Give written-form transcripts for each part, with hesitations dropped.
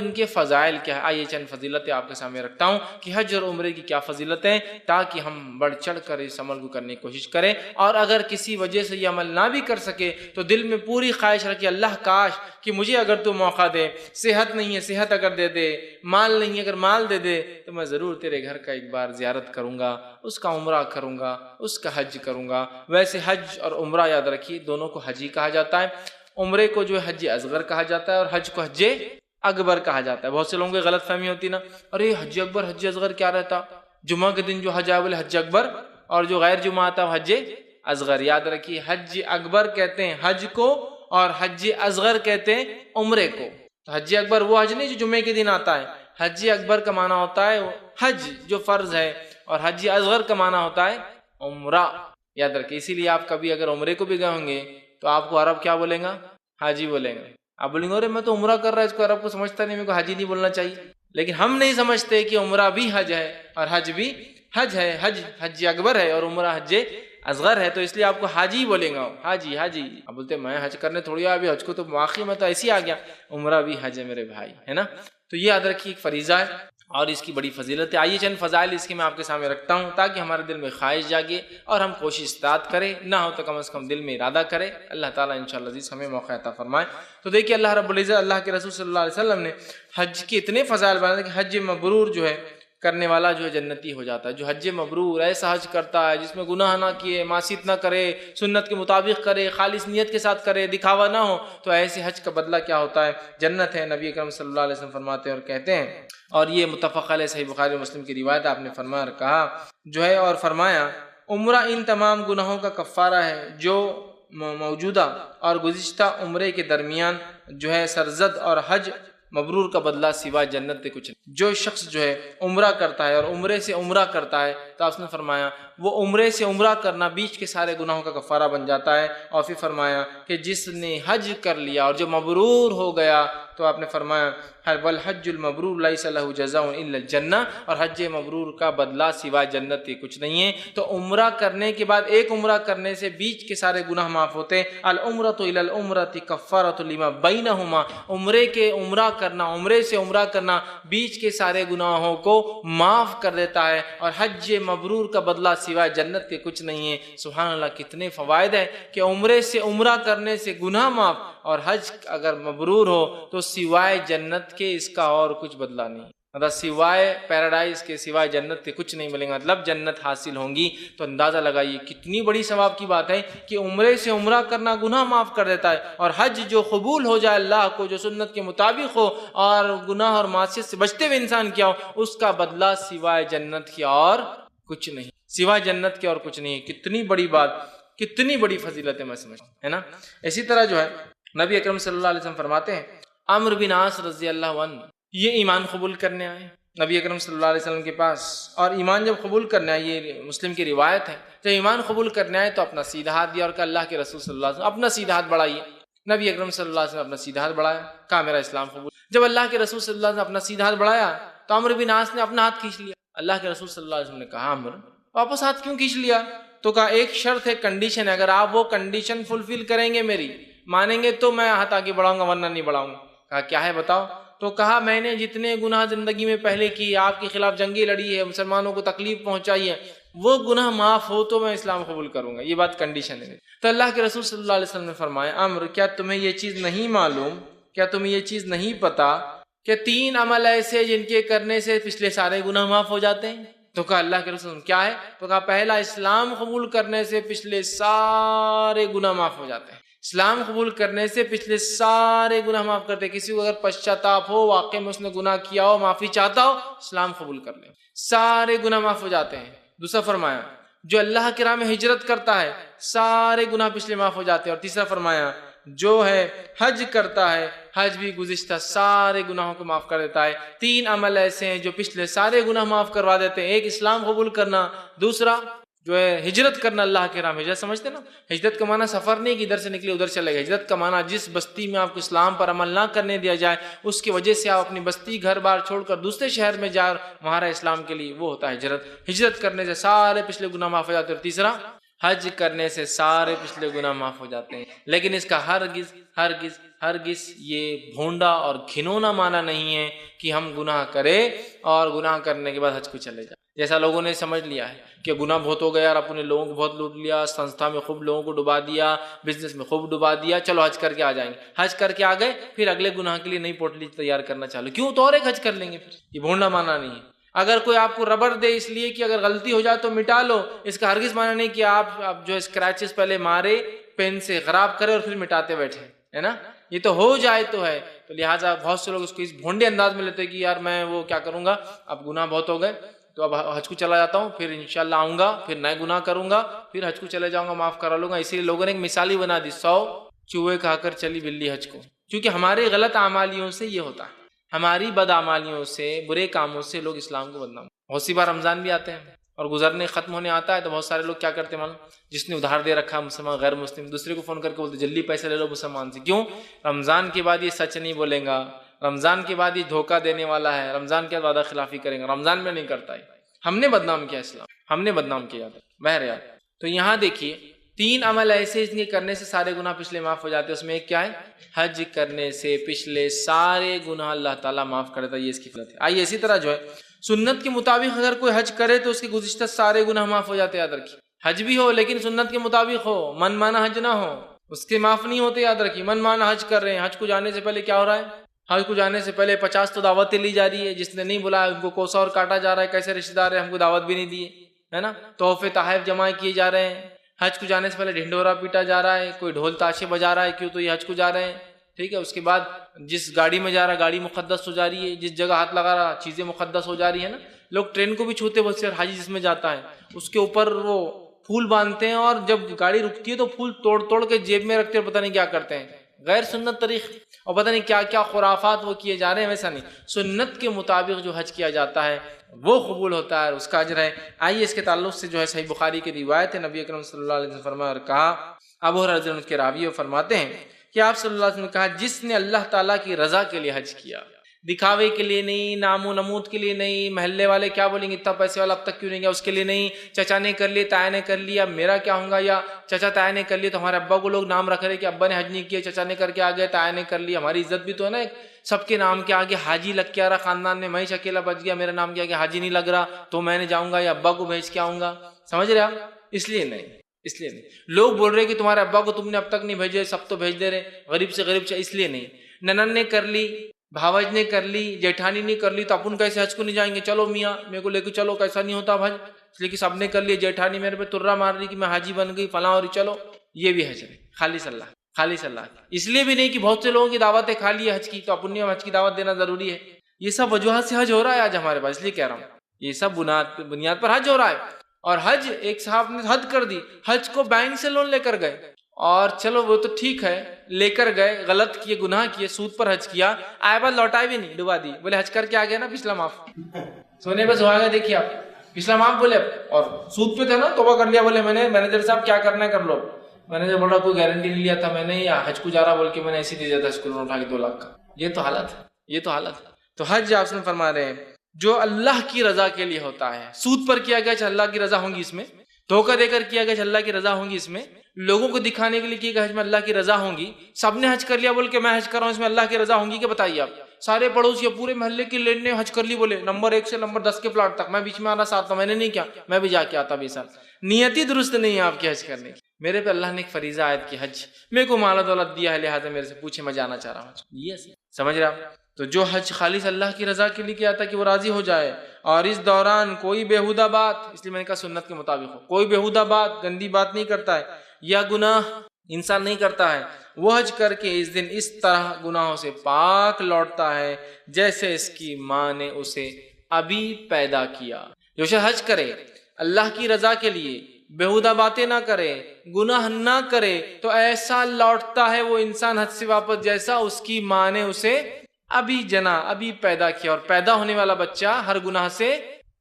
ان کے فضائل کیا ہے؟ آئیے چند فضیلتیں آپ کے سامنے رکھتا ہوں کہ حج اور عمرے کی کیا فضیلتیں، تاکہ ہم بڑھ چڑھ کر اس عمل کو کرنے کی کوشش کریں، اور اگر کسی وجہ سے یہ عمل نہ بھی کر سکے تو دل میں پوری خواہش رکھے اللہ کاش کہ مجھے اگر تو موقع دے، صحت نہیں ہے صحت اگر دے دے، مال نہیں ہے اگر مال دے دے تو میں ضرور تیرے گھر کا ایک بار زیارت کروں گا، اس کا عمرہ کروں گا، اس کا حج کروں گا۔ ویسے حج اور عمرہ یاد رکھیے دونوں کو حج ہی کہا جاتا ہے۔ عمرے کو جو ہے حج اصغر کہا جاتا ہے اور حج کو حج اکبر کہا جاتا ہے۔ بہت سے لوگوں کی غلط فہمی ہوتی نا، ارے حج اکبر حج اصغر کیا رہتا؟ جمعہ کے دن جو حج آئے بولے حج اکبر، اور جو غیر جمعہ آتا ہے حج اصغر۔ یاد رکھیے حج اکبر کہتے ہیں حج کو، اور حج اصغر کہتے ہیں عمرے کو۔ تو حج اکبر وہ حج نہیں جو جمعے کے دن آتا ہے، حج اکبر کا معنی ہوتا ہے حج جو فرض ہے، اور حج اصغر کا معنی ہوتا ہے عمرہ۔ یاد رکھیے، اسی لیے آپ کبھی اگر عمرے کو بھی گئے ہوں گے تو آپ کو عرب کیا بولیں گا؟ حاجی بولیں گے۔ آپ بولیں گے ارے میں تو عمرہ کر رہا ہے، اس کو عرب کو سمجھتا نہیں، میرے کو حاجی نہیں بولنا چاہیے۔ لیکن ہم نہیں سمجھتے کہ عمرہ بھی حج ہے اور حج بھی حج ہے، حج اکبر ہے اور عمرہ حج اصغر ہے، تو اس لیے آپ کو حاجی بولیں گا، حاجی حاجی۔ آپ بولتے میں حج کرنے تھوڑی آیا، ابھی حج کو تو مواقع میں تو ایسے ہی آ گیا، عمرہ بھی حج ہے میرے بھائی، ہے نا۔ تو یہ یاد رکھیے ایک فریضہ ہے اور اس کی بڑی فضیلت ہے۔ آئیے چند فضائل اس کے میں آپ کے سامنے رکھتا ہوں تاکہ ہمارے دل میں خواہش جاگے اور ہم کوشش استطاعت کریں، نہ ہو تو کم از کم دل میں ارادہ کرے۔ اللہ تعالیٰ انشاءاللہ عزیز ہمیں موقع عطا فرمائے۔ تو دیکھیے اللہ رب العزت، اللہ کے رسول صلی اللہ علیہ وسلم نے حج کے اتنے فضائل بیان کہ حج مبرور جو ہے کرنے والا جو ہے جنتی ہو جاتا ہے۔ جو حج مبرور ایسا حج کرتا ہے جس میں گناہ نہ کیے، معصیت نہ کرے، سنت کے مطابق کرے، خالص نیت کے ساتھ کرے، دکھاوا نہ ہو، تو ایسے حج کا بدلہ کیا ہوتا ہے؟ جنت ہے۔ نبی اکرم صلی اللہ علیہ وسلم فرماتے ہیں اور کہتے ہیں، اور یہ متفق علیہ صحیح بخاری و مسلم کی روایت، آپ نے فرمایا اور کہا جو ہے، اور فرمایا عمرہ ان تمام گناہوں کا کفارہ ہے جو موجودہ اور گزشتہ عمرے کے درمیان جو ہے سرزد، اور حج مبرور کا بدلہ سوائے جنت کے کچھ نہیں۔ جو شخص جو ہے عمرہ کرتا ہے اور عمرے سے عمرہ کرتا ہے تو آپ نے فرمایا وہ عمرے سے عمرہ کرنا بیچ کے سارے گناہوں کا کفارہ بن جاتا ہے۔ اور پھر فرمایا کہ جس نے حج کر لیا اور جو مبرور ہو گیا تو آپ نے فرمایا والحج المبرور لیس له جزاء الا الجنہ، اور حج مبرور کا بدلہ سوائے جنت کے کچھ نہیں ہے۔ تو عمرہ کرنے کے بعد ایک عمرہ کرنے سے بیچ کے سارے گناہ معاف ہوتے ہیں۔ العمرۃ الی العمرۃ کفارۃ لما بینہما، عمرے کے عمرہ کرنا، عمرے سے عمرہ کرنا بیچ کے سارے گناہوں کو معاف کر دیتا ہے، اور حج مبرور کا بدلہ سوائے جنت کے کچھ نہیں ہے۔ سبحان اللہ، کتنے فوائد ہیں کہ عمرے سے عمرہ کرنے سے گناہ معاف، اور حج اگر مبرور ہو تو سوائے جنت کے اس کا اور کچھ بدلہ نہیں، مطلب سوائے پیراڈائز کے، سوائے جنت کے کچھ نہیں ملے گا، مطلب جنت حاصل ہوں گی۔ تو اندازہ لگائیے کتنی بڑی ثواب کی بات ہے کہ عمرے سے عمرہ کرنا گناہ معاف کر دیتا ہے، اور حج جو قبول ہو جائے اللہ کو، جو سنت کے مطابق ہو اور گناہ اور معصیت سے بچتے ہوئے انسان کیا ہو، اس کا بدلہ سوائے جنت کی اور کچھ نہیں، سوائے جنت کے اور کچھ نہیں۔ کتنی بڑی بات، کتنی بڑی فضیلت ہے، میں سمجھتا ہوں، ہے نا۔ اسی طرح جو ہے نبی اکرم صلی اللہ علیہ وسلم فرماتے ہیں، عمرو بن عاص رضی اللہ عنہ یہ ایمان قبول کرنے آئے نبی اکرم صلی اللہ علیہ وسلم کے پاس، اور ایمان جب قبول کرنے آئے، یہ مسلم کی روایت ہے، جب ایمان قبول کرنے آئے تو اپنا سیدھا ہاتھ دیا اور کہا اللہ کے رسول صلی اللہ علیہ وسلم اپنا سیدھا ہاتھ بڑھائیے۔ نبی اکرم صلی اللہ علیہ وسلم اپنا سیدھا ہاتھ بڑھایا، کہا میرا اسلام قبول۔ جب اللہ کے رسول صلی اللہ علیہ وسلم اپنا سیدھا ہاتھ بڑھایا تو عمرو بن عاص نے اپنا ہاتھ کھینچ لیا۔ اللہ کے رسول صلی اللہ علیہ وسلم نے کہا عمرو واپس ہاتھ کیوں کھینچ لیا؟ تو کہا ایک شرط ہے، کنڈیشن ہے، اگر آپ وہ کنڈیشن فلفل کریں گے، میری مانیں گے تو میں ہاتھ آگے بڑھاؤں گا، ورنہ نہیں بڑھاؤں گا۔ کہا کیا ہے بتاؤ؟ تو کہا میں نے جتنے گناہ زندگی میں پہلے کی، آپ کے خلاف جنگیں لڑی ہے، مسلمانوں کو تکلیف پہنچائی ہے، وہ گناہ معاف ہو تو میں اسلام قبول کروں گا، یہ بات کنڈیشن ہے۔ تو اللہ کے رسول صلی اللہ علیہ وسلم نے فرمایا عمرو کیا تمہیں یہ چیز نہیں معلوم، کیا تمہیں یہ چیز نہیں پتا کہ 3 عمل ایسے جن کے کرنے سے پچھلے سارے گناہ معاف ہو جاتے ہیں؟ تو کہا اللہ کے رسول کیا ہے؟ تو کہا پہلا اسلام قبول کرنے سے پچھلے سارے گناہ معاف ہو جاتے ہیں۔ اسلام قبول کرنے سے پچھلے سارے گناہ معاف کرتے ہیں۔ کسی کو اگر پشچاتاپ ہو، واقع میں اس نے گناہ کیا ہو، معافی چاہتا ہو، اسلام قبول کر لے، سارے گناہ معاف ہو جاتے ہیں۔ دوسرا فرمایا جو اللہ کی راہ میں ہجرت کرتا ہے سارے گناہ پچھلے معاف ہو جاتے ہیں۔ اور تیسرا فرمایا جو ہے حج کرتا ہے، حج بھی گزشتہ سارے گناہوں کو معاف کر دیتا ہے۔ 3 عمل ایسے ہیں جو پچھلے سارے گناہ معاف کروا دیتے ہیں، ایک اسلام قبول کرنا، دوسرا جو ہے ہجرت کرنا اللہ کے راہ میں۔ ہجرت سمجھتے نا، ہجرت کا معنی سفر نہیں کہ ادھر سے نکلے ادھر چلے گئے، ہجرت کا معنی جس بستی میں آپ کو اسلام پر عمل نہ کرنے دیا جائے، اس کی وجہ سے آپ اپنی بستی گھر بار چھوڑ کر دوسرے شہر میں جائے وہاں اسلام کے لیے، وہ ہوتا ہے ہجرت۔ ہجرت کرنے سے سارے پچھلے گناہ معاف ہو جاتے ہیں۔ اور تیسرا حج کرنے سے سارے پچھلے گناہ معاف ہو جاتے ہیں، لیکن اس کا ہرگز ہرگز ہرگز یہ بھونڈا اور گھنونا معنی نہیں ہے کہ ہم گناہ کریں اور گناہ کرنے کے بعد حج کو چلے جائیں، جیسا لوگوں نے سمجھ لیا ہے کہ گناہ بہت ہو گیا اور اپنے لوگوں کو بہت لوٹ لیا، سنستھا میں خوب لوگوں کو ڈبا دیا، بزنس میں خوب ڈبا دیا، چلو حج کر کے آ جائیں گے، حج کر کے آ گئے پھر اگلے گناہ کے لیے نئی پوٹلی تیار کرنا چالو، کیوں تو اور ایک حج کر لیں گے، پھر یہ بھونڈا معنی نہیں ہے۔ اگر کوئی آپ کو ربڑ دے اس لیے کہ اگر غلطی ہو جائے تو مٹا لو، اس کا ہرگز معنی نہیں کہ آپ جو اسکریچز پہلے مارے پین سے خراب کرے اور پھر مٹاتے بیٹھے، ہے نا، یہ تو ہو جائے تو ہے، تو لہٰذا بہت سے لوگ اس کو اس بھونڈے انداز میں لیتے کہ یار میں وہ کیا کروں گا، اب گناہ بہت ہو گئے تو اب حج کو چلا جاتا ہوں، پھر انشاءاللہ آؤں گا، پھر نئے گناہ کروں گا، پھر حج کو چلے جاؤں گا، معاف کرا لوں گا۔ اسی لیے لوگوں نے ایک مثال ہی بنا دی، 100 چوہے کھا کر چلی بلی حج کو، کیونکہ ہمارے غلط اعمالیوں سے یہ ہوتا ہے، ہماری بدعمالیوں سے، برے کاموں سے لوگ اسلام کو بدنام۔ بہت سی بار رمضان بھی آتے ہیں اور گزرنے ختم ہونے آتا ہے تو بہت سارے لوگ کیا کرتے ہیں معلوم، جس نے ادھار دے رکھا مسلمان غیر مسلم، دوسرے کو فون کر کے بولتے جلدی پیسے لے لو مسلمان سے، کیوں؟ رمضان کے بعد یہ سچ نہیں بولیں گا، رمضان کے بعد یہ دھوکہ دینے والا ہے، رمضان کے بعد وعدہ خلافی کریں گا، رمضان میں نہیں کرتا ہے، ہم نے بدنام کیا اسلام، ہم نے بدنام کیا۔ بہرحال تو یہاں دیکھیے 3 عمل ایسے جن کے کرنے سے سارے گناہ پچھلے معاف ہو جاتے ہیں، اس میں ایک کیا ہے؟ حج کرنے سے پچھلے سارے گناہ اللہ تعالیٰ معاف کر دیتا ہے، یہ اس کی فضیلت ہے۔ آئیے اسی طرح جو ہے سنت کے مطابق اگر کوئی حج کرے تو اس کے گزشتہ سارے گناہ معاف ہو جاتے ہیں، یاد رکھیے، حج بھی ہو لیکن سنت کے مطابق ہو، من مانا حج نہ ہو، اس کے معاف نہیں ہوتے، یاد رکھیے۔ من مانا حج کر رہے ہیں، حج کو جانے سے پہلے کیا ہو رہا ہے؟ حج کو جانے سے پہلے 50 تو دعوتیں لی جا رہی ہے، جس نے نہیں بلایا ان کو کوسا اور کاٹا جا رہا ہے، کیسے رشتے دار ہیں ہم کو دعوت بھی نہیں دیے، ہے نا، تحفے تحائف جمع کیے جا رہے ہیں، حج کو جانے سے پہلے ڈھنڈورا پیٹا جا رہا ہے، کوئی ڈھول تاشے بجا رہا ہے، کیوں تو یہ حج کو جا رہے ہیں، ٹھیک ہے۔ اس کے بعد جس گاڑی میں جا رہا ہے گاڑی مقدس ہو جا رہی ہے، جس جگہ ہاتھ لگا رہا چیزیں مقدس ہو جا رہی ہے نا، لوگ ٹرین کو بھی چھوتے بہت سے، حاجی جس میں جاتا ہے اس کے اوپر وہ پھول باندھتے ہیں اور جب گاڑی رکتی ہے تو پھول توڑ توڑ کے جیب میں رکھتے ہیں، پتہ نہیں کیا کرتے ہیں، غیر سنت طریقے، اور پتہ نہیں کیا کیا خرافات وہ کیے جا رہے ہیں، ویسا نہیں، سنت کے مطابق جو حج کیا جاتا ہے وہ قبول ہوتا ہے، اس کا اجر ہے۔ آئیے اس کے تعلق سے جو ہے صحیح بخاری کی روایت ہے، نبی اکرم صلی اللہ علیہ وسلم فرمایا اور کہا، ابو ہریرہ رضی اللہ عنہ کے راوی فرماتے ہیں کہ آپ صلی اللہ علیہ وسلم نے کہا، جس نے اللہ تعالیٰ کی رضا کے لیے حج کیا، دکھاوے کے لیے نہیں، نام و نمود کے لیے نہیں، محلے والے کیا بولیں گے اتنا پیسے والا اب تک کیوں نہیں گیا، اس کے لیے نہیں، چچا نے کر لیے، تایا نے کر لیا، میرا کیا ہوں گا، یا چچا تایا نے کر لیا تو ہمارے ابا کو لوگ نام رکھ رہے کہ ابا نے حج نہیں کیا، چچا نے کر کے آ گئے، تایا نے کر لیا، ہماری عزت بھی تو ہے نا، سب کے نام کے آگے حاجی لگ کے آ رہا خاندان میں، میں اکیلا بچ گیا، میرا نام کیا کہ حاجی نہیں لگ رہا تو میں نے جاؤں گا یا ابا کو بھیج کے آؤں گا، سمجھ رہے آپ؟ اس لیے نہیں، اس لیے نہیں، لوگ بول رہے کہ تمہارے ابا کو تم نے اب تک نہیں بھیجے، سب تو بھیج دے رہے، غریب سے غریب چاہے، اس لیے نہیں، ننن نے کر لی، بھاوج نے کر لی، جیٹھانی نے کر لی تو اپن کیسے حج کو نہیں جائیں گے، چلو میاں میرے کو لے کے چلو، کیسا نہیں ہوتا حج، اس لیے کہ سب نے کر لیا، جیٹھانی میرے پہ ترا مار رہی کہ میں حاجی بن گئی فلاں، اور چلو یہ بھی حج ہے، خالص اللہ، خالص اللہ، اس لیے بھی نہیں کہ بہت سے لوگوں کی دعوتیں کھا لی حج کی تو اپن نے حج کی دعوت دینا ضروری ہے، یہ سب وجوہات سے حج ہو رہا ہے آج ہمارے پاس، اس لیے کہہ رہا ہوں یہ سب بنیاد پر حج ہو رہا ہے۔ اور حج ایک صاحب نے حد کر دی، حج کو بینک سے لون لے کر گئے، اور چلو وہ تو ٹھیک ہے، لے کر گئے، غلط کیے، گناہ کیے، سود پر حج کیا، آئے بعد لوٹائے بھی نہیں، ڈبا دی، بولے حج کر کے آ گیا نا پچھلا معاف، سونے پہ سہاگا، دیکھیے آپ پچھلا معاف بولے، اور سود پہ تھا نا توبہ کر لیا، بولے میں نے مینیجر صاحب کیا کرنا ہے کر لو، مینیجر بول رہا کوئی گارنٹی نہیں لیا تھا میں نے، یا حج کو جا رہا بول کے میں نے ایسے دے دیا تھا اسکول میں اٹھا کے 2 لاکھ کا، یہ تو حالت ہے، یہ تو حالت ہے۔ تو حج آپ سے فرما رہے ہیں جو اللہ کی رضا کے لیے ہوتا ہے، سود پر کیا گیا اللہ کی رضا ہوں گی اس میں، دھوکہ دے کر کیا گیا اللہ کی رضا ہوں گی اس میں، لوگوں کو دکھانے کے لیے کیا گیا حج میں اللہ کی رضا ہوں گی، سب نے حج کر لیا بول کے میں حج کر رہا ہوں اس میں اللہ کی رضا ہوں گی کہ بتائیے آپ، سارے پڑوسی پورے محلے کے لیڈ نے حج کر لی، بولے نمبر 1 سے نمبر 10 کے پلاٹ تک، میں بیچ میں آنا ساتھ تھا، میں نے نہیں کیا، میں بھی جا کے آتا 20 سال، نیت ہی درست نہیں ہے آپ کی حج کرنے کی، میرے پہ اللہ نے ایک فریضہ عائد کی حج، میرے کو مال و دولت دیا ہے لہٰذا میرے سے پوچھے میں جانا چاہ رہا ہوں، یہ سمجھ رہے آپ؟ تو جو حج خالص اللہ کی رضا کے لیے کیا تھا کہ وہ راضی ہو جائے، اور اس دوران کوئی بیہودہ بات، اس لیے میں نے کہا سنت کے مطابق ہو، کوئی بیہودہ بات، گندی بات نہیں کرتا ہے یا گناہ انسان نہیں کرتا ہے، وہ حج کر کے اس دن اس طرح گناہوں سے پاک لوٹتا ہے جیسے اس کی ماں نے اسے ابھی پیدا کیا۔ جو شخص حج کرے اللہ کی رضا کے لیے، بیہودہ باتیں نہ کرے، گناہ نہ کرے، تو ایسا لوٹتا ہے وہ انسان حج سے واپس جیسا اس کی ماں نے اسے ابھی جنا، ابھی پیدا کیا، اور پیدا ہونے والا بچہ ہر گناہ سے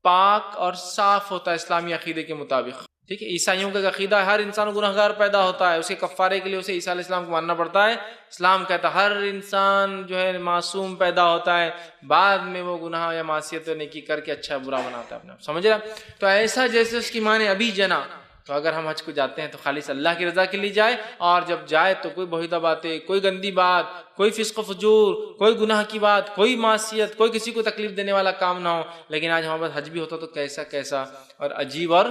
پاک اور صاف ہوتا ہے اسلامی عقیدے کے مطابق، ٹھیک ہے۔ عیسائیوں کا عقیدہ ہے ہر انسان گناہگار پیدا ہوتا ہے، اسے کفارے کے لیے اسے عیسیٰ علیہ السلام کو ماننا پڑتا ہے، اسلام کہتا ہے ہر انسان جو ہے معصوم پیدا ہوتا ہے، بعد میں وہ گناہ یا معصیت نیکی کر کے اچھا برا بناتا ہے اپنا، سمجھ رہا؟ تو ایسا جیسے اس کی ماں نے ابھی جنا، تو اگر ہم حج کو جاتے ہیں تو خالص اللہ کی رضا کے لیے جائے، اور جب جائے تو کوئی بہیدہ باتیں، کوئی گندی بات، کوئی فسق و فجور، کوئی گناہ کی بات، کوئی معصیت، کوئی کسی کو تکلیف دینے والا کام نہ ہو۔ لیکن آج ہمارے پاس حج بھی ہوتا تو کیسا کیسا اور عجیب اور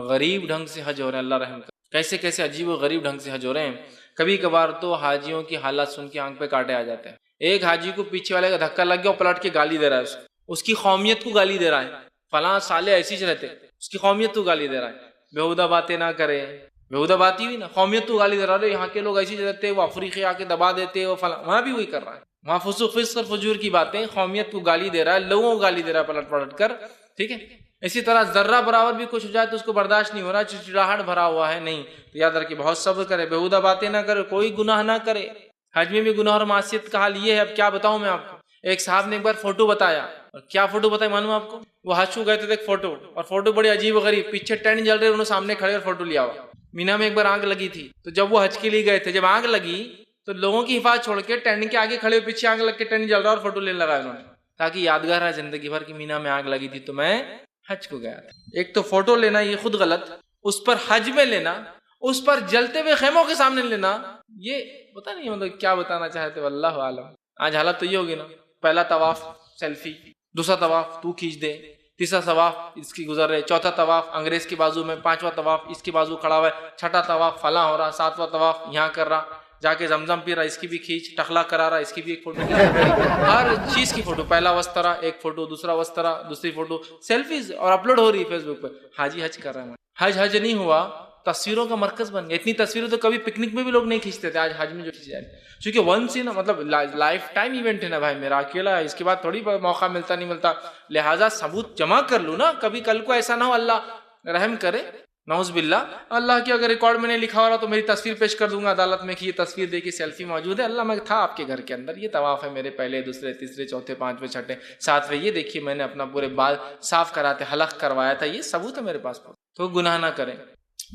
غریب ڈھنگ سے حج ہو رہے ہیں، اللہ رحم کرے، کیسے کیسے عجیب و غریب ڈھنگ سے حج ہو رہے ہیں۔ کبھی کبھار تو حاجیوں کی حالات سن کے آنکھ پہ کاٹے آ جاتے ہیں۔ ایک حاجی کو پیچھے والے کا دھکا لگ گیا اور پلٹ کے گالی دے رہا ہے، اس کی قومیت کو گالی دے رہا ہے، فلاں سالے ایسے ہی رہتے، اس کی قومیت کو گالی دے رہا ہے۔ بےہودہ باتیں نہ کرے، بےہودہ بات ہی ہوئی نا، قومیت تو گالی دے رہا ہے، یہاں کے لوگ ایسے ہی رہتے، وہ افریقی آ کے دبا دیتے، وہ فلاں، وہاں بھی وہی کر رہا ہے، وہاں فسوق فسق اور فجور کی باتیں، قومیت کو گالی دے رہا ہے، لوگوں کو گالی دے رہا ہے پلٹ پلٹ کر، ٹھیک ہے۔ اسی طرح ذرہ برابر بھی کچھ ہو جائے تو اس کو برداشت نہیں ہو رہا، چڑچڑاہٹ بھرا ہوا ہے، نہیں تو یاد رکھے بہت صبر کرے، بےہودہ باتیں نہ کرے، کوئی گناہ نہ کرے۔ حج میں بھی گناہ اور معصیت کا حال یہ ہے، اب کیا بتاؤں میں آپ کو۔ ایک صاحب نے ایک بار فوٹو بتایا، اور کیا فوٹو بتایا معلوم ہے آپ کو؟ وہ حج کو گئے تھے ایک فوٹو، اور فوٹو بڑی عجیب و غریب، پیچھے ٹینٹ جل رہے، انہوں سامنے کھڑے اور فوٹو لیا ہوا۔ مینا میں ایک بار آگ لگی تھی، تو جب وہ حج کے لیے گئے تھے، جب آگ لگی تو لوگوں کی حفاظت چھوڑ کے ٹینٹ کے آگے کھڑے، پیچھے آگ لگ کے ٹینٹ جل رہا اور فوٹو لینے لگا انہوں نے، تاکہ یادگار ہے زندگی بھر کی مینا میں آگ لگی تھی تو میں حج کو گیا تھا۔ ایک تو فوٹو لینا یہ خود غلط، اس پر حج میں لینا، اس پر جلتے ہوئے خیموں کے سامنے لینا، یہ پتہ نہیں مطلب کیا بتانا چاہتے ہیں، واللہ عالم۔ آج حالت تو یہ ہوگی نا، پہلا طواف سیلفی، دوسرا طواف تو کھینچ دے، تیسرا طواف اس کی گزر رہے، چوتھا طواف انگریز کے بازو میں، پانچواں طواف اس کے بازو کھڑا ہوا ہے، چھٹا طواف فلاں ہو رہا، ساتواں طواف یہاں کر رہا، جا کے زمزم پی رہا، اس کی بھی کھینچ، ٹخلا کرا رہا، اس کی بھی ایک فوٹو، ہر چیز کی فوٹو، پہلا وسترا ایک فوٹو، دوسرا وسترا دوسری فوٹو، سیلفیز اور اپلوڈ ہو رہی ہے فیس بک پہ۔ حاجی حج کر رہا ہے، حج نہیں ہوا، تصویروں کا مرکز بن گیا۔ اتنی تصویریں تو کبھی پکنک میں بھی لوگ نہیں کھینچتے تھے، آج حج میں جو کھینچ جائے، کیونکہ ونس ان مطلب لائف ٹائم ایونٹ ہے نا بھائی، میرا اکیلا ہے، اس کے بعد تھوڑی موقع ملتا نہیں ملتا، لہٰذا ثبوت جمع کر لوں نا، کبھی کل کو ایسا نہ ہو اللہ رحم کرے، نعوذ باللہ، اللہ کی اگر ریکارڈ میں نہیں لکھا ہو رہا تو میری تصویر پیش کر دوں گا عدالت میں کہ یہ تصویر دیکھیے سیلفی موجود ہے، اللہ میں تھا آپ کے گھر کے اندر، یہ طواف ہے میرے، پہلے دوسرے تیسرے چوتھے پانچویں چھٹے ساتویں، یہ دیکھیے میں نے اپنا پورے بال صاف کراتے حلق کروایا تھا، یہ ثبوت ہے میرے پاس۔ تو گناہ نہ کریں،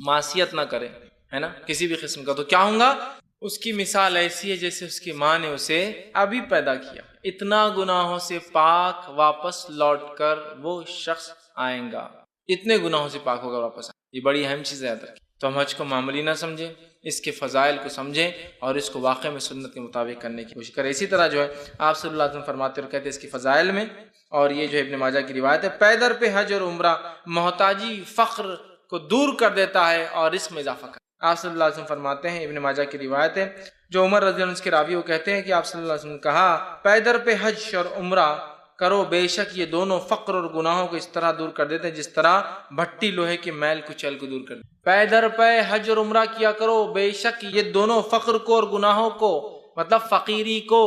معصیت نہ کریں، ہے نا، کسی بھی قسم کا، تو کیا ہوں گا؟ اس کی مثال ایسی ہے جیسے اس کی ماں نے اسے ابھی پیدا کیا، اتنا گناہوں سے پاک واپس لوٹ کر وہ شخص آئیں گا، اتنے گناہوں سے پاک ہوگا واپس۔ یہ بڑی اہم چیز ہے یاد رکھیں۔ تو ہم حج کو معمولی نہ سمجھیں، اس کے فضائل کو سمجھیں اور اس کو واقع میں سنت کے مطابق کرنے کی کوشش کریں۔ اسی طرح جو ہے آپ صلی اللہ علیہ وسلم فرماتے اور کہتے ہیں اس کے فضائل میں، اور یہ جو ابن ماجہ کی روایت ہے، پیدر پہ حج اور عمرہ محتاجی فقر کو دور کر دیتا ہے اور رزق میں اضافہ کرتا ہے۔ آپ صلی اللہ علیہ وسلم فرماتے ہیں، ابن ماجہ کی روایت ہے، جو عمر رضی اللہ عنہ کے راوی وہ کہتے ہیں کہ آپ صلی اللہ علیہ وسلم نے کہا، پیدر پہ حج اور عمرہ کرو، بے شک یہ دونوں فقر اور گناہوں کو اس طرح دور کر دیتے ہیں جس طرح بھٹی لوہے کے میل کچیل کو دور کر دیتے۔ پیدر پہ حج اور عمرہ کیا کرو، بے شک یہ دونوں فقر کو اور گناہوں کو، مطلب فقیری کو،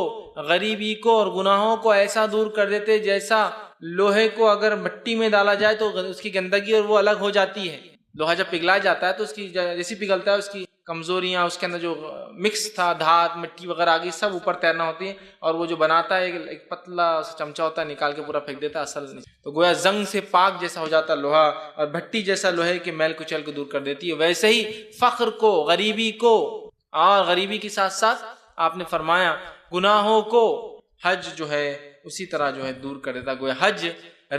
غریبی کو اور گناہوں کو ایسا دور کر دیتے جیسا لوہے کو اگر مٹی میں ڈالا جائے تو اس کی گندگی اور وہ الگ ہو جاتی ہے۔ لوہا جب پگھلا جاتا ہے تو اس کی جیسی پگھلتا ہے اس کی کمزوریاں، اس کے اندر جو مکس تھا دھات مٹی وغیرہ آ گئی، سب اوپر تیرنا ہوتی ہے، اور وہ جو بناتا ہے ایک پتلا چمچہ ہوتا ہے، نکال کے پورا پھینک دیتا ہے اصل نہیں، تو گویا زنگ سے پاک جیسا ہو جاتا ہے لوہا، اور بھٹی جیسا لوہے کے میل کچیل کو دور کر دیتی ہے۔ ویسے ہی فقر کو، غریبی کو، اور غریبی کے ساتھ ساتھ آپ نے فرمایا گناہوں کو حج جو ہے اسی طرح جو ہے دور کر دیتا ہے۔ گویا حج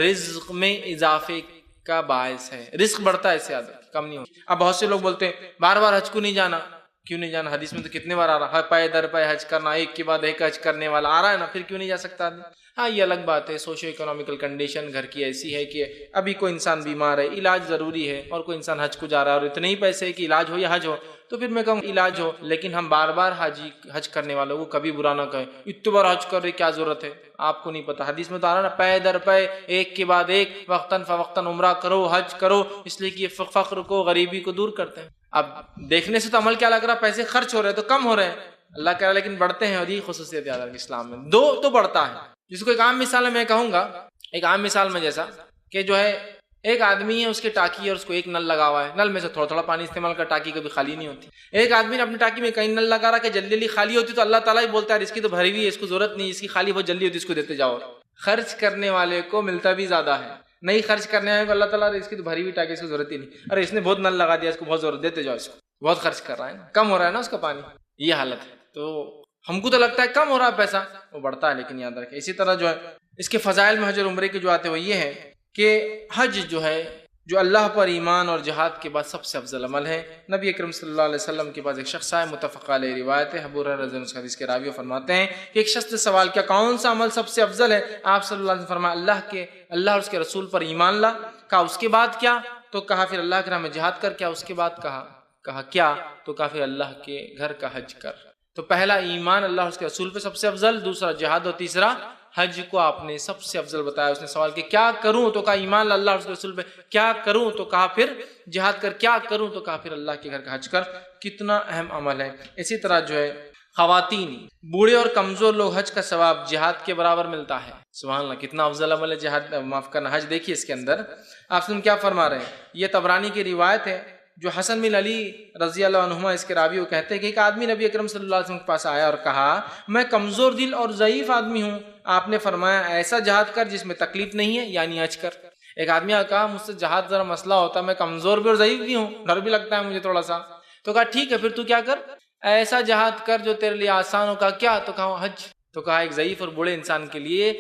رزق میں اضافے کا باعث ہے، رزق بڑھتا ہے، اس سے زیادہ کم نہیں ہوتا۔ اب بہت سے لوگ بولتے ہیں بار بار حج کو نہیں جانا، کیوں نہیں جانا؟ حدیث میں تو کتنے بار آ رہا ہے، پے در پے حج کرنا، ایک کے بعد ایک حج کرنے والا آ رہا ہے نا، پھر کیوں نہیں جا سکتا آدمی؟ ہاں یہ الگ بات ہے، سوشو اکنامیکل کنڈیشن گھر کی ایسی ہے کہ ابھی کوئی انسان بیمار ہے، علاج ضروری ہے، اور کوئی انسان حج کو جا رہا ہے اور اتنے ہی پیسے کہ علاج ہو یا حج ہو، تو پھر میں کہوں علاج ہو، لیکن ہم بار بار حج کرنے والوں کو کبھی برا نہ کہیں، اتنے بار حج کر رہے کیا ضرورت ہے؟ آپ کو نہیں پتا، حدیث میں تو آ رہا نا، پے در پے ایک کے بعد ایک، وقتاً فوقتاً عمرہ کرو، حج کرو، اس لیے کہ یہ فقر کو، غریبی کو دور کرتے ہیں۔ اب دیکھنے سے تو عمل کیا لگ رہا ہے، پیسے خرچ ہو رہے ہیں تو کم ہو رہے ہیں، اللہ کہہ رہا ہے لیکن بڑھتے ہیں، اور یہ خصوصیت یاد رکھیں اسلام میں، دو تو بڑھتا ہے۔ جس کو ایک عام مثال میں کہوں گا، ایک عام مثال میں جیسا کہ جو ہے ایک آدمی ہے، اس کے ٹاکی ہے اور اس کو ایک نل لگا ہوا ہے، نل میں سے تھوڑا تھوڑا پانی استعمال کر، ٹاکی کبھی خالی نہیں ہوتی۔ ایک آدمی نے اپنی ٹاکی میں کہیں نل لگا رہا کہ جلدی جلدی خالی ہوتی، تو اللہ تعالیٰ ہی بولتا ہے اس کی تو بھری ہوئی ہے، اس کو ضرورت نہیں، اس کی خالی بہت جلدی ہوتی، اس کو دیتے جاؤ۔ خرچ کرنے والے کو ملتا بھی زیادہ ہے، نہیں خرچ کرنے والے کو اللہ تعالیٰ اس کی تو بھری ہوئی ٹاکی، اس کو ضرورت ہی نہیں، ارے اس نے بہت نل لگا دیا، اس کو بہت ضرورت، دیتے جاؤ، اس کو بہت خرچ کر رہا ہے نا، کم ہو رہا ہے نا اس کا پانی، یہ حالت ہے۔ تو ہم کو تو لگتا ہے کم ہو رہا ہے پیسہ، وہ بڑھتا ہے، لیکن یاد رکھیں اسی طرح جو ہے اس کے فضائل میں حج اور عمرے کے جو آتے ہیں وہ یہ ہے کہ حج جو ہے جو اللہ پر ایمان اور جہاد کے بعد سب سے افضل عمل ہے۔ نبی اکرم صلی اللہ علیہ وسلم کے پاس ایک شخص آئے، متفق علیہ روایت ہے، ابو ہریرہ رضی اللہ عنہ حدیث کے راوی فرماتے ہیں کہ ایک شخص نے سوال کیا کون سا عمل سب سے افضل ہے؟ آپ صلی اللہ علیہ وسلم فرمایا اللہ اور اس کے رسول پر ایمان لا۔ کہا اس کے بعد کیا؟ تو کہا پھر اللہ کے راہ میں جہاد کر۔ کیا اس کے بعد کہا کیا؟ تو کہا پھر اللہ کے گھر کا حج کر۔ تو پہلا ایمان اللہ اور اس کے رسول پہ سب سے افضل، دوسرا جہاد اور تیسرا حج کو آپ نے سب سے افضل بتایا۔ اس نے سوال کیا کیا کروں؟ تو کہا ایمان اللہ اور اس کے رسول پہ۔ کیا کروں؟ تو کہا پھر جہاد کر۔ کیا کروں؟ تو کہا پھر اللہ کے گھر کا حج کر۔ کتنا اہم عمل ہے۔ اسی طرح جو ہے خواتین، بوڑھے اور کمزور لوگ حج کا ثواب جہاد کے برابر ملتا ہے۔ سبحان اللہ، کتنا افضل عمل ہے جہاد، معاف کرنا، حج۔ دیکھیے اس کے اندر آپ سے کیا فرما رہے ہیں، یہ طبرانی کی روایت ہے جو حسن بن علی رضی اللہ عنہما اس کے راوی وہ کہتے ہیں کہ ایک آدمی نبی اکرم صلی اللہ علیہ وسلم کے پاس آیا اور کہا میں کمزور دل اور ضعیف آدمی ہوں۔ آپ نے فرمایا ایسا جہاد کر جس میں تکلیف نہیں ہے، یعنی حج کر۔ ایک آدمی نے کہا مجھ سے جہاد ذرا مسئلہ ہوتا ہے، میں کمزور بھی اور ضعیف بھی ہوں، ڈر بھی لگتا ہے مجھے تھوڑا سا۔ تو کہا ٹھیک ہے پھر تو کیا کر، ایسا جہاد کر جو تیرے لیے آسان ہو۔ کہا کیا؟ تو کہا حج۔ تو کہا ایک ضعیف اور بوڑھے انسان کے لیے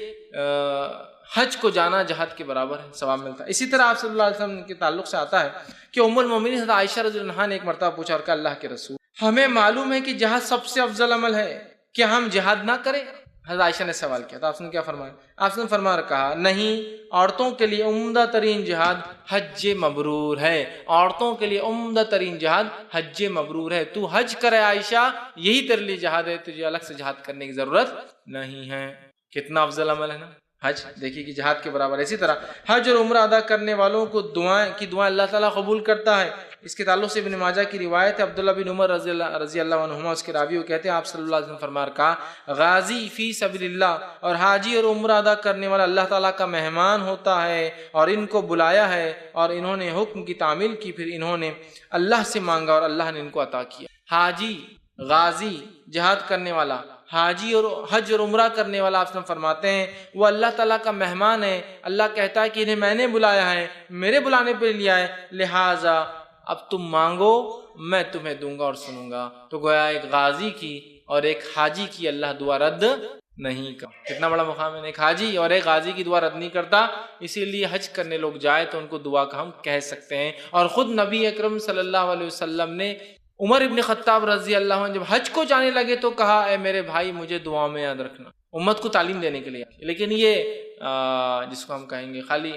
حج کو جانا جہاد کے برابر ہے، ثواب ملتا ہے۔ اسی طرح آپ صلی اللہ علیہ وسلم کے تعلق سے آتا ہے کہ ام المومنین حضرت عائشہ رضی اللہ عنہا نے ایک مرتبہ پوچھا اور کہا اللہ کے رسول ہمیں معلوم ہے کہ جہاد سب سے افضل عمل ہے، کیا ہم جہاد نہ کریں؟ حضرت عائشہ نے سوال کیا تو آپ نے کیا فرمایا؟ آپ نے فرمایا کہا نہیں، عورتوں کے لیے عمدہ ترین جہاد حج مبرور ہے، عورتوں کے لیے عمدہ ترین جہاد حج مبرور ہے۔ تو حج کرے عائشہ، یہی تیرے لیے جہاد ہے، تجھے الگ سے جہاد کرنے کی ضرورت نہیں ہے۔ کتنا افضل عمل ہے نا حج، دیکھیے کہ جہاد کے برابر ہے۔ اسی طرح حج اور عمرہ ادا کرنے والوں کو دعائیں اللہ تعالیٰ قبول کرتا ہے۔ اس کے تعلق سے ابن ماجہ کی روایت ہے، عبداللہ بن عمر رضی اللہ عنہما اس کے راوی وہ کہتے ہیں آپ صلی اللہ علیہ وسلم فرمایا کہا غازی فی سبیل اللہ اور حاجی اور عمرہ ادا کرنے والا اللہ تعالیٰ کا مہمان ہوتا ہے، اور ان کو بلایا ہے اور انہوں نے حکم کی تعمیل کی، پھر انہوں نے اللہ سے مانگا اور اللہ نے ان کو عطا کیا۔ حاجی، غازی، جہاد کرنے والا، حاجی اور حج اور عمرہ کرنے والا آپ سے فرماتے ہیں وہ اللہ تعالیٰ کا مہمان ہے۔ اللہ کہتا ہے کہ انہیں میں نے بلایا ہے، میرے بلانے پہ لیا ہے، لہٰذا اب تم مانگو میں تمہیں دوں گا اور سنوں گا۔ تو گویا ایک غازی کی اور ایک حاجی کی اللہ دعا رد نہیں کرتا۔ کتنا بڑا مقام ہے، ایک حاجی اور ایک غازی کی دعا رد نہیں کرتا۔ اسی لیے حج کرنے لوگ جائے تو ان کو دعا کا ہم کہہ سکتے ہیں۔ اور خود نبی اکرم صلی اللہ علیہ وسلم نے عمر ابن خطاب رضی اللہ عنہ جب حج کو جانے لگے تو کہا اے میرے بھائی مجھے دعا میں یاد رکھنا، امت کو تعلیم دینے کے لیے۔ لیکن یہ جس کو ہم کہیں گے خالی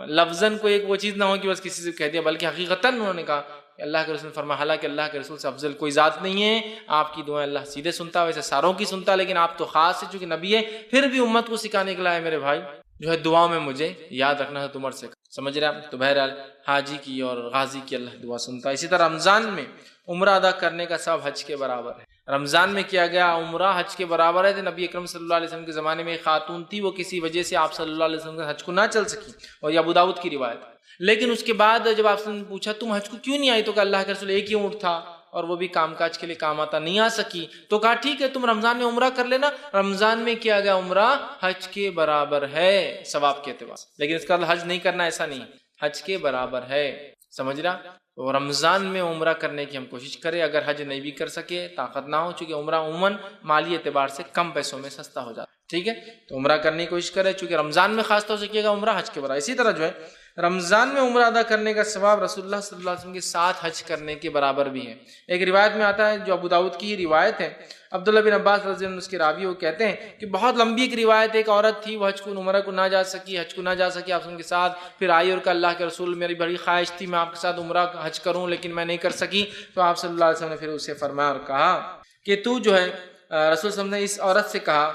لفظاً کوئی ایک وہ چیز نہ ہو کہ بس کسی سے کہہ دیا، بلکہ حقیقتاً انہوں نے کہا کہ اللہ کے رسول فرمایا حالانکہ اللہ کے رسول سے افضل کوئی ذات نہیں ہے، آپ کی دعائیں اللہ سیدھے سنتا، ویسے ساروں کی سنتا، لیکن آپ تو خاص ہے چونکہ نبی ہے، پھر بھی امت کو سکھانے کے لیے میرے بھائی جو ہے دعا میں مجھے یاد رکھنا ہے، تم عمر سے سمجھ رہے ہیں۔ تو بہرحال حاجی کی اور غازی کی اللہ دعا سنتا ہے۔ اسی طرح رمضان میں عمرہ ادا کرنے کا ثواب حج کے برابر ہے۔ رمضان میں کیا گیا عمرہ حج کے برابر ہے۔ تو نبی اکرم صلی اللہ علیہ وسلم کے زمانے میں ایک خاتون تھی، وہ کسی وجہ سے آپ صلی اللہ علیہ وسلم کے حج کو نہ چل سکی، اور یہ ابو داؤد کی روایت ہے۔ لیکن اس کے بعد جب آپ نے پوچھا تم حج کو کیوں نہیں آئی، تو کہ اللہ کے رسول ایک ہی اونٹ تھا اور وہ بھی کام کاج کے لیے کام آتا، نہیں آ سکی۔ تو کہا ٹھیک ہے تم رمضان میں عمرہ کر لینا۔ رمضان میں کیا گیا عمرہ حج کے برابر ہے ثواب کے اعتبار سے، لیکن اس کا حج نہیں کرنا ایسا نہیں، حج کے برابر ہے، سمجھ رہا۔ تو رمضان میں عمرہ کرنے کی ہم کوشش کریں، اگر حج نہیں بھی کر سکے، طاقت نہ ہو، چونکہ عمرہ عموماً مالی اعتبار سے کم پیسوں میں سستا ہو جاتا ہے، ٹھیک ہے، تو عمرہ کرنے کی کوشش کریں، چونکہ رمضان میں خاص طور سے کیے گا عمرہ حج کے برابر۔ اسی طرح جو ہے رمضان میں عمرہ ادا کرنے کا ثواب رسول اللہ صلی اللہ علیہ وسلم کے ساتھ حج کرنے کے برابر بھی ہے۔ ایک روایت میں آتا ہے جو ابو داؤد کی روایت ہے، عبداللہ بن عباس رضی اللہ عنہ اس کے راوی وہ کہتے ہیں کہ بہت لمبی ایک روایت، ایک عورت تھی وہ حج کو عمرہ کو نہ جا سکی، حج کو نہ جا سکی آپ کے ساتھ، پھر آئی اور کہا اللہ کے رسول میری بڑی خواہش تھی میں آپ کے ساتھ عمرہ حج کروں لیکن میں نہیں کر سکی۔ تو آپ صلی اللہ علیہ وسلم نے پھر اسے فرمایا اور کہا کہ تو جو ہے رسول صلی اللہ علیہ وسلم نے اس عورت سے کہا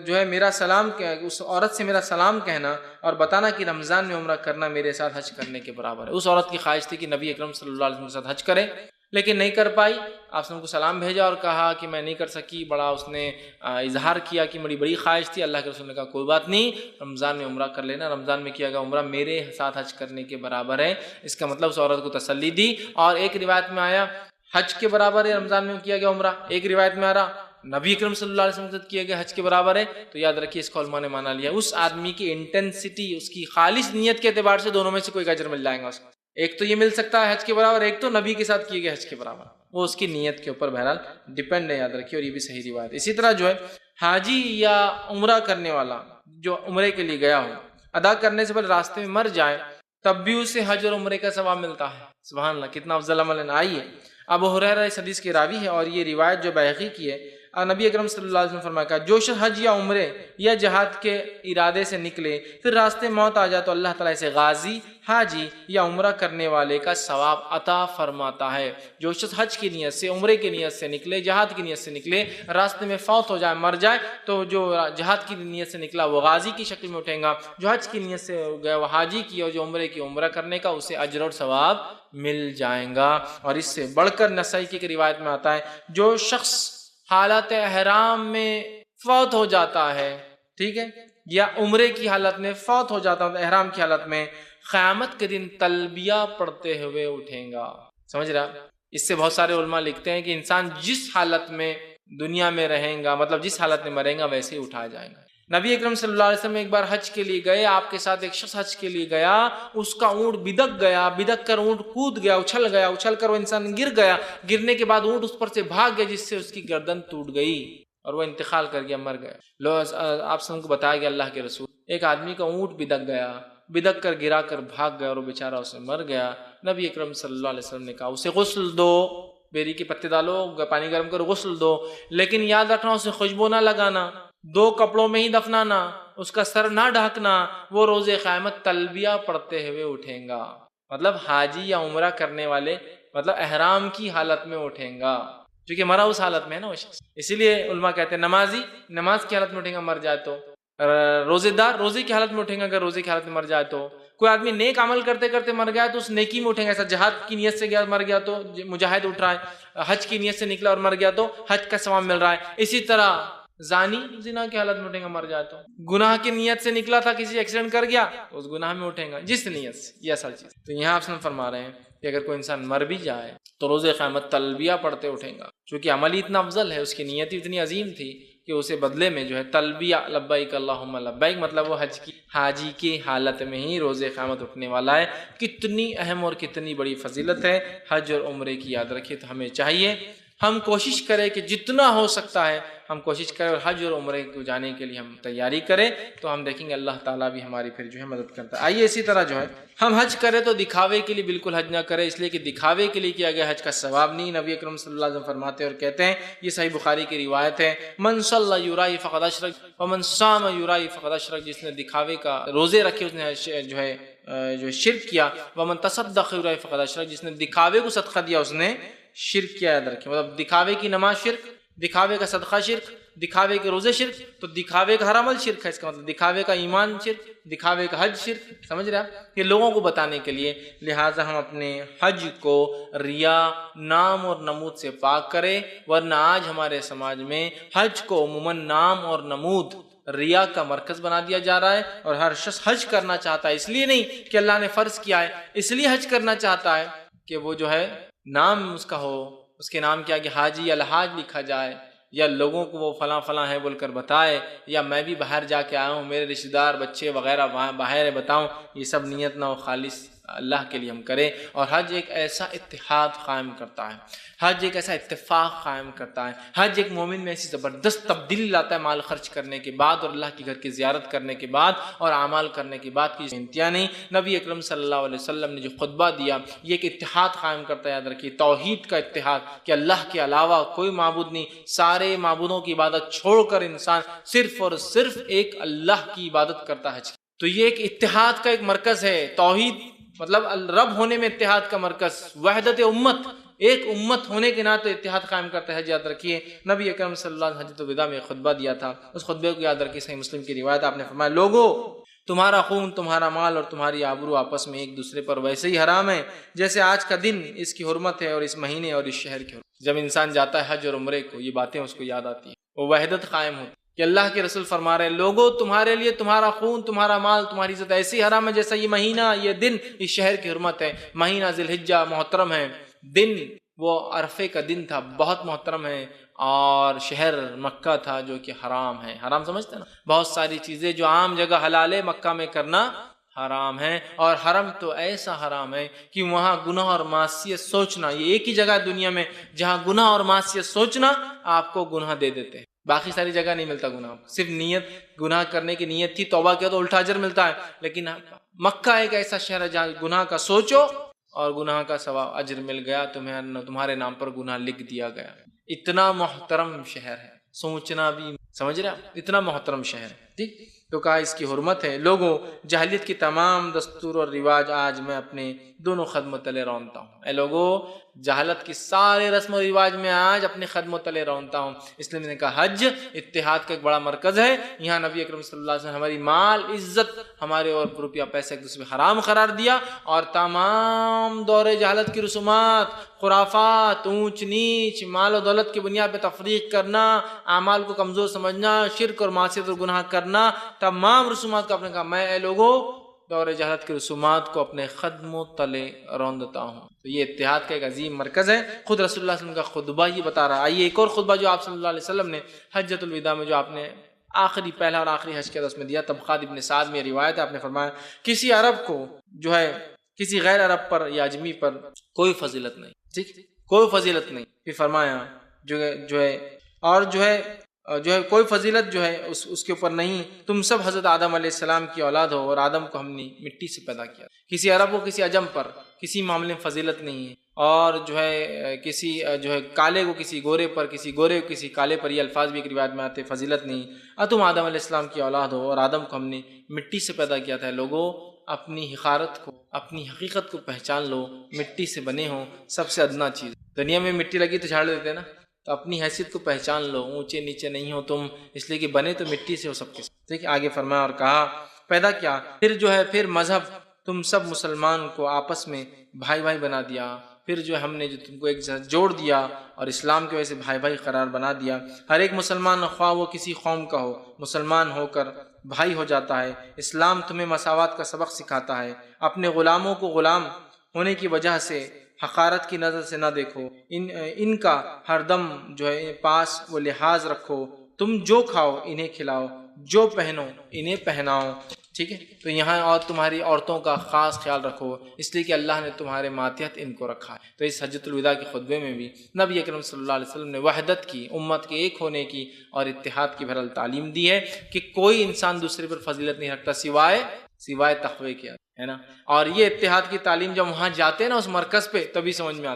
جو ہے میرا سلام، اس عورت سے میرا سلام کہنا اور بتانا کہ رمضان میں عمرہ کرنا میرے ساتھ حج کرنے کے برابر ہے۔ اس عورت کی خواہش تھی کہ نبی اکرم صلی اللہ علیہ وسلم کے ساتھ حج کرے لیکن نہیں کر پائی، آپ نے ان کو سلام بھیجا اور کہا کہ میں نہیں کر سکی، بڑا اس نے اظہار کیا کہ میری بڑی خواہش تھی۔ اللہ کے رسول نے کہا کوئی بات نہیں، رمضان میں عمرہ کر لینا، رمضان میں کیا گیا عمرہ میرے ساتھ حج کرنے کے برابر ہے۔ اس کا مطلب اس عورت کو تسلی دی۔ اور ایک روایت میں آیا حج کے برابر ہے رمضان میں کیا گیا عمرہ، ایک روایت میں آ رہا نبی اکرم صلی اللہ علیہ وسلم سے کیے گئے حج کے برابر ہے۔ تو یاد رکھیے اس کو علماء نے مانا لیا، اس آدمی کی انٹینسٹی، اس کی خالص نیت کے اعتبار سے دونوں میں سے کوئی اجر مل جائے گا اس کو، ایک تو یہ مل سکتا ہے حج کے برابر، ایک تو نبی کے ساتھ کیے گئے حج کے برابر، وہ اس کی نیت کے اوپر بہرحال ڈیپینڈ ہے، یاد رکھیے، اور یہ بھی صحیح روایت ہے۔ اسی طرح جو ہے حاجی یا عمرہ کرنے والا جو عمرے کے لیے گیا ہو، ادا کرنے سے پہلے راستے میں مر جائے تب بھی اسے حج اور عمرے کا ثواب ملتا ہے. سبحان اللہ، کتنا افضل عمل ہے. آئیے، ابو ہریرہ اس حدیث کے راوی ہے اور یہ روایت جو بیہقی کی ہے، نبی اکرم صلی اللہ علیہ وسلم نے فرمایا کہ جو شخص حج یا عمرے یا جہاد کے ارادے سے نکلے پھر راستے موت آ جائے تو اللہ تعالیٰ اسے غازی، حاجی یا عمرہ کرنے والے کا ثواب عطا فرماتا ہے. جو شخص حج کی نیت سے، عمرے کی نیت سے نکلے، جہاد کی نیت سے نکلے، راستے میں فوت ہو جائے، مر جائے، تو جو جہاد کی نیت سے نکلا وہ غازی کی شکل میں اٹھیں گا، جو حج کی نیت سے گیا وہ حاجی کی، اور جو عمرے کی عمرہ کرنے کا اسے اجر اور ثواب مل جائیں گا. اور اس سے بڑھ کر نسائی کی روایت میں آتا ہے جو شخص حالت احرام میں فوت ہو جاتا ہے، ٹھیک ہے، یا عمرے کی حالت میں فوت ہو جاتا ہے، احرام کی حالت میں، قیامت کے دن تلبیہ پڑھتے ہوئے اٹھیں گا. سمجھ رہا؟ اس سے بہت سارے علماء لکھتے ہیں کہ انسان جس حالت میں دنیا میں رہیں گا، مطلب جس حالت میں مریں گا، ویسے ہی اٹھایا جائے گا. نبی اکرم صلی اللہ علیہ وسلم ایک بار حج کے لیے گئے، آپ کے ساتھ ایک شخص حج کے لیے گیا، اس کا اونٹ بدک گیا، بدک کر اونٹ کود گیا، اچھل کر وہ انسان گر گیا، گرنے کے بعد اونٹ اس پر سے بھاگ گیا جس سے اس کی گردن ٹوٹ گئی اور وہ انتقال کر گیا، مر گیا. آپ سب کو بتایا گیا اللہ کے رسول، ایک آدمی کا اونٹ بدک گیا، بدک کر گرا کر بھاگ گیا اور وہ بیچارہ اسے مر گیا. نبی اکرم صلی اللہ علیہ وسلم نے کہا اسے غسل دو، بیری کے پتے ڈالو، پانی گرم کرو، غسل دو، لیکن یاد رکھنا اسے خوشبو نہ لگانا، 2 کپڑوں میں ہی دفنانا، اس کا سر نہ ڈھانکنا، وہ روز قیامت تلبیہ پڑھتے ہوئے اٹھیں گا. مطلب حاجی یا عمرہ کرنے والے مطلب احرام کی حالت میں اٹھیں گا، کیونکہ مرا اس حالت میں ہے نا وہ شخص. اسی لیے علماء کہتے ہیں نمازی نماز کی حالت میں اٹھیں گا مر جائے تو، روزے دار روزے کی حالت میں اٹھیں گا اگر روزے کی حالت میں مر جائے تو، کوئی آدمی نیک عمل کرتے کرتے مر گیا تو اس نیکی میں اٹھیں گا. ایسا جہاد کی نیت سے گیا مر گیا تو مجاہد اٹھ رہا ہے، حج کی نیت سے نکلا اور مر گیا تو حج کا ثواب مل رہا ہے. اسی طرح زانی زنا کی حالت میں اٹھیں گا مر جائے تو، گناہ کی نیت سے نکلا تھا، کسی ایکسیڈنٹ کر گیا تو اس گناہ میں اٹھیں گا جس نیت سے. یہ اصل چیز. تو یہاں آپ فرما رہے ہیں کہ اگر کوئی انسان مر بھی جائے تو روز قیامت تلبیہ پڑھتے اٹھیں گا، چونکہ عمل ہی اتنا افضل ہے، اس کی نیت ہی اتنی عظیم تھی کہ اسے بدلے میں جو ہے تلبیہ لبیک اللہم لبیک، مطلب وہ حاجی کی حالت میں ہی روز قیامت اٹھنے والا ہے. کتنی اہم اور کتنی بڑی فضیلت ہے حج اور عمرے کی. یاد رکھیے تو ہمیں چاہیے ہم کوشش کریں کہ جتنا ہو سکتا ہے ہم کوشش کریں اور حج اور عمرے کو جانے کے لیے ہم تیاری کریں، تو ہم دیکھیں گے اللہ تعالیٰ بھی ہماری پھر جو ہے مدد کرتا ہے. آئیے اسی طرح جو ہے ہم حج کریں تو دکھاوے کے لیے بالکل حج نہ کریں، اس لیے کہ دکھاوے کے لیے کیا گیا حج کا ثواب نہیں. نبی اکرم صلی اللہ علیہ وسلم فرماتے ہیں اور کہتے ہیں، یہ صحیح بخاری کی روایت ہے، من صلی یرائی فقد اشرک ومن صام یرائی فقد اشرک، جس نے دکھاوے کا روزے رکھے اس نے جو شرک کیا، ومن تصدق یرائی فقد اشرک، جس نے دکھاوے کو صدقہ دیا اس نے شرک کیا. یاد رکھیں، مطلب دکھاوے کی نماز شرک، دکھاوے کا صدقہ شرک، دکھاوے کے روزے شرک، تو دکھاوے کا ہر عمل شرک ہے. اس کا مطلب دکھاوے کا ایمان شرک، دکھاوے کا حج شرک. سمجھ رہے ہیں؟ یہ لوگوں کو بتانے کے لیے. لہٰذا ہم اپنے حج کو ریا، نام اور نمود سے پاک کریں، ورنہ آج ہمارے سماج میں حج کو عموماً نام اور نمود، ریا کا مرکز بنا دیا جا رہا ہے. اور ہر شخص حج کرنا چاہتا ہے، اس لیے نہیں کہ اللہ نے فرض کیا ہے، اس لیے حج کرنا چاہتا ہے کہ وہ جو ہے نام اس کا ہو، اس کے نام کیا کہ حاجی الحاج لکھا جائے، یا لوگوں کو وہ فلاں فلاں ہے بول کر بتائے، یا میں بھی باہر جا کے آیا ہوں، میرے رشتہ دار بچے وغیرہ وہاں باہر ہے بتاؤں. یہ سب نیت نہ ہو، خالص اللہ کے لیے ہم کریں. اور حج ایک ایسا اتحاد قائم کرتا ہے، حج ایک ایسا اتفاق قائم کرتا ہے، حج ایک مومن میں ایسی زبردست تبدیلی لاتا ہے مال خرچ کرنے کے بعد اور اللہ کے گھر کی زیارت کرنے کے بعد اور اعمال کرنے کے بعد کی انتہا نہیں. نبی اکرم صلی اللہ علیہ وسلم نے جو خطبہ دیا یہ ایک اتحاد قائم کرتا ہے. یاد رکھیے توحید کا اتحاد، کہ اللہ کے علاوہ کوئی معبود نہیں، سارے معبودوں کی عبادت چھوڑ کر انسان صرف اور صرف ایک اللہ کی عبادت کرتا ہے. تو یہ ایک اتحاد کا ایک مرکز ہے. توحید مطلب رب ہونے میں اتحاد کا مرکز، وحدت امت، ایک امت ہونے کے ناطے اتحاد قائم کرتا ہے. یاد رکھیے نبی اکرم صلی اللہ علیہ وسلم حجۃ الوداع میں خطبہ دیا تھا، اس خطبے کو یاد رکھیے. صحیح مسلم کی روایت، آپ نے فرمایا لوگو تمہارا خون، تمہارا مال اور تمہاری آبرو آپس میں ایک دوسرے پر ویسے ہی حرام ہے جیسے آج کا دن اس کی حرمت ہے اور اس مہینے اور اس شہر کی حرمت. جب انسان جاتا ہے حج اور عمرے کو یہ باتیں اس کو یاد آتی ہیں، وہ وحدت قائم ہوتی کہ اللہ کے رسول فرما رہے ہیں لوگوں تمہارے لیے تمہارا خون، تمہارا مال، تمہاری عزت ایسی حرام ہے جیسا یہ مہینہ، یہ دن اس شہر کی حرمت ہے. مہینہ ذی الحجہ محترم ہے، دن وہ عرفے کا دن تھا بہت محترم ہے، اور شہر مکہ تھا جو کہ حرام ہے. حرام سمجھتے ہیں نا، بہت ساری چیزیں جو عام جگہ حلال ہے مکہ میں کرنا حرام ہے. اور حرم تو ایسا حرام ہے کہ وہاں گناہ اور معصیت سوچنا، یہ ایک ہی جگہ دنیا میں جہاں گناہ اور معصیت سوچنا آپ کو گناہ دے دیتے ہیں. باقی ساری جگہ نہیں ملتا گناہ، صرف نیت، گناہ کرنے کی نیت تھی، توبہ کیا تو الٹا اجر ملتا ہے. لیکن مکہ ایک ایسا شہر ہے جہاں گناہ کا سوچو اور گناہ کا ثواب اجر مل گیا، تمہارے نام پر گناہ لکھ دیا گیا. اتنا محترم شہر ہے، سوچنا بھی، سمجھ رہے آپ، اتنا محترم شہر ہے. ٹھیک، تو کہا اس کی حرمت ہے. لوگوں، جاہلیت کی تمام دستور اور رواج آج میں اپنے دونوں قدموں تلے رونتا ہوں. اے لوگوں، جہالت کی سارے رسم و رواج میں آج اپنے قدموں تلے رونتا ہوں. اس لیے میں نے کہا حج اتحاد کا ایک بڑا مرکز ہے. یہاں نبی اکرم صلی اللہ علیہ وسلم ہماری مال، عزت، ہمارے اور روپیہ پیسے ایک دوسرے پہ حرام قرار دیا، اور تمام دور جہالت کی رسومات، خرافات، اونچ نیچ، مال و دولت کی بنیاد پہ تفریق کرنا، اعمال کو کمزور سمجھنا، شرک اور معصیت اور گناہ کرنا، تمام رسومات کو اپنے کہا میں اے لوگوں دور جہالت کی رسومات کو اپنے قدموں تلے روندتا ہوں. تو یہ اتحاد کا ایک عظیم مرکز ہے. خود رسول اللہ صلی اللہ علیہ وسلم کا خطبہ یہ بتا رہا ہے. آئیے ایک اور خطبہ جو آپ صلی اللہ علیہ وسلم نے حجۃ الوداع میں، جو آپ نے پہلا اور آخری حج کے دس میں دیا، طبقات ابن سعد میں روایت ہے، آپ نے فرمایا کسی عرب کو جو ہے کسی غیر عرب پر یا اجمی پر کوئی فضیلت نہیں. ٹھیک، کوئی فضیلت نہیں. پھر فرمایا جو ہے کوئی فضیلت جو ہے اس کے اوپر نہیں. تم سب حضرت آدم علیہ السلام کی اولاد ہو، اور آدم کو ہم نے مٹی سے پیدا کیا. کسی عرب کو کسی عجم پر کسی معاملے میں فضیلت نہیں ہے، اور کسی کالے کو کسی گورے پر، کسی گورے کو کسی کالے پر، یہ الفاظ بھی ایک روایت میں آتے، فضیلت نہیں. تم آدم علیہ السلام کی اولاد ہو، اور آدم کو ہم نے مٹی سے پیدا کیا تھا. لوگوں، اپنی حقارت کو، اپنی حقیقت کو پہچان لو. مٹی سے بنے ہوں، سب سے ادنا چیز. دنیا میں مٹی لگی تو جھاڑ دیتے نا، تو اپنی حیثیت کو پہچان لو. اونچے نیچے نہیں ہو تم، اس لیے کہ بنے تو مٹی سے ہو سب کے ساتھ. ٹھیک ہے، آگے فرمایا اور کہا پیدا کیا. پھر مذہب، تم سب مسلمان کو آپس میں بھائی بھائی بنا دیا. پھر ہم نے تم کو ایک ساتھ جوڑ دیا اور اسلام کی وجہ سے بھائی بھائی قرار بنا دیا. ہر ایک مسلمان، خواہ وہ کسی قوم کا ہو، مسلمان ہو کر بھائی ہو جاتا ہے. اسلام تمہیں مساوات کا سبق سکھاتا ہے. اپنے غلاموں کو غلام ہونے کی وجہ سے حقارت کی نظر سے نہ دیکھو. ان کا ہر دم پاس وہ لحاظ رکھو. تم جو کھاؤ انہیں کھلاؤ، جو پہنو انہیں پہناؤ. ٹھیک ہے، تو یہاں اور تمہاری عورتوں کا خاص خیال رکھو، اس لیے کہ اللہ نے تمہارے ماتحت ان کو رکھا ہے. تو اس حجۃ الوداع کے خطبے میں بھی نبی اکرم صلی اللہ علیہ وسلم نے وحدت کی، امت کے ایک ہونے کی اور اتحاد کی بہرحال تعلیم دی ہے کہ کوئی انسان دوسرے پر فضیلت نہیں رکھتا سوائے تقوی کے، ہے نا. اور یہ اتحاد کی تعلیم جب وہاں جاتے ہیں نا، اس مرکز پہ، تبھی سمجھ میں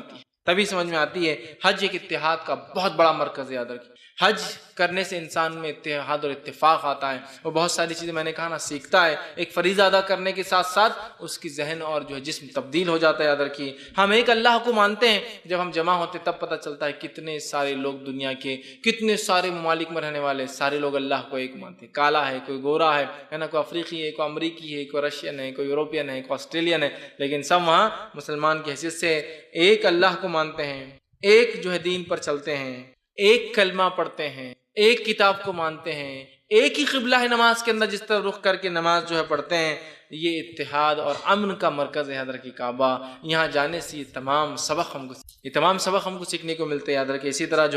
آتی ہے. حج ایک اتحاد کا بہت بڑا مرکز ہے. یاد رکھیے، حج کرنے سے انسان میں اتحاد اور اتفاق آتا ہے. وہ بہت ساری چیزیں میں نے کہا نا سیکھتا ہے. ایک فریضہ ادا کرنے کے ساتھ ساتھ اس کی ذہن اور جسم تبدیل ہو جاتا ہے. یاد رکھیے، ہم ایک اللہ کو مانتے ہیں. جب ہم جمع ہوتے تب پتہ چلتا ہے کتنے سارے لوگ دنیا کے، کتنے سارے ممالک میں رہنے والے سارے لوگ اللہ کو ایک مانتے ہیں. کالا ہے، کوئی گورا ہے نا، کوئی افریقی ہے، کوئی امریکی ہے، کوئی رشین ہے، کوئی یوروپین ہے، کوئی آسٹریلین ہے، لیکن سب وہاں مسلمان کی حیثیت سے ایک اللہ کو مانتے ہیں، ایک دین پر چلتے ہیں، ایک کلمہ پڑھتے ہیں، ایک کتاب کو مانتے ہیں، ایک ہی قبلہ ہے نماز کے اندر جس طرح رخ کر کے نماز پڑھتے ہیں. یہ اتحاد اور امن کا مرکز ہے. حضرت کی کعبہ، یہاں جانے سے یہ تمام سبق ہم کو سیکھنے کو ملتے ہیں. یاد رکھیں، اسی طرح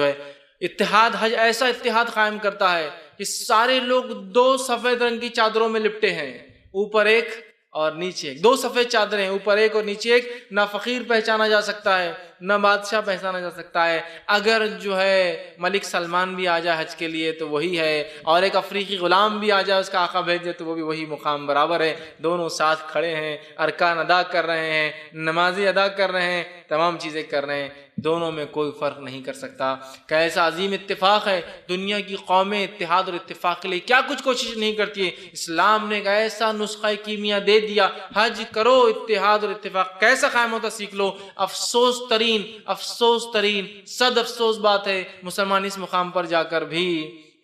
اتحاد، حج ایسا اتحاد قائم کرتا ہے کہ سارے لوگ دو سفید رنگ کی چادروں میں لپٹے ہیں، اوپر ایک اور نیچے ایک. دو سفید چادریں، اوپر ایک اور نیچے ایک. نہ فقیر پہچانا جا سکتا ہے، نہ بادشاہ پہچانا جا سکتا ہے. اگر ملک سلمان بھی آ جائے حج کے لیے تو وہی ہے، اور ایک افریقی غلام بھی آ جائے، اس کا آقا بھیج دے تو وہ بھی وہی مقام برابر ہے. دونوں ساتھ کھڑے ہیں، ارکان ادا کر رہے ہیں، نمازیں ادا کر رہے ہیں، تمام چیزیں کر رہے ہیں. دونوں میں کوئی فرق نہیں کر سکتا. کیسا عظیم اتفاق ہے. دنیا کی قومیں اتحاد اور اتفاق کے لیے کیا کچھ کوشش نہیں کرتی ہے. اسلام نے ایک ایسا نسخہ کیمیا دے دیا، حج کرو، اتحاد اور اتفاق کیسا قائم ہوتا سیکھ لو. افسوس ترین صد افسوس بات ہے، مسلمان اس مقام پر جا کر بھی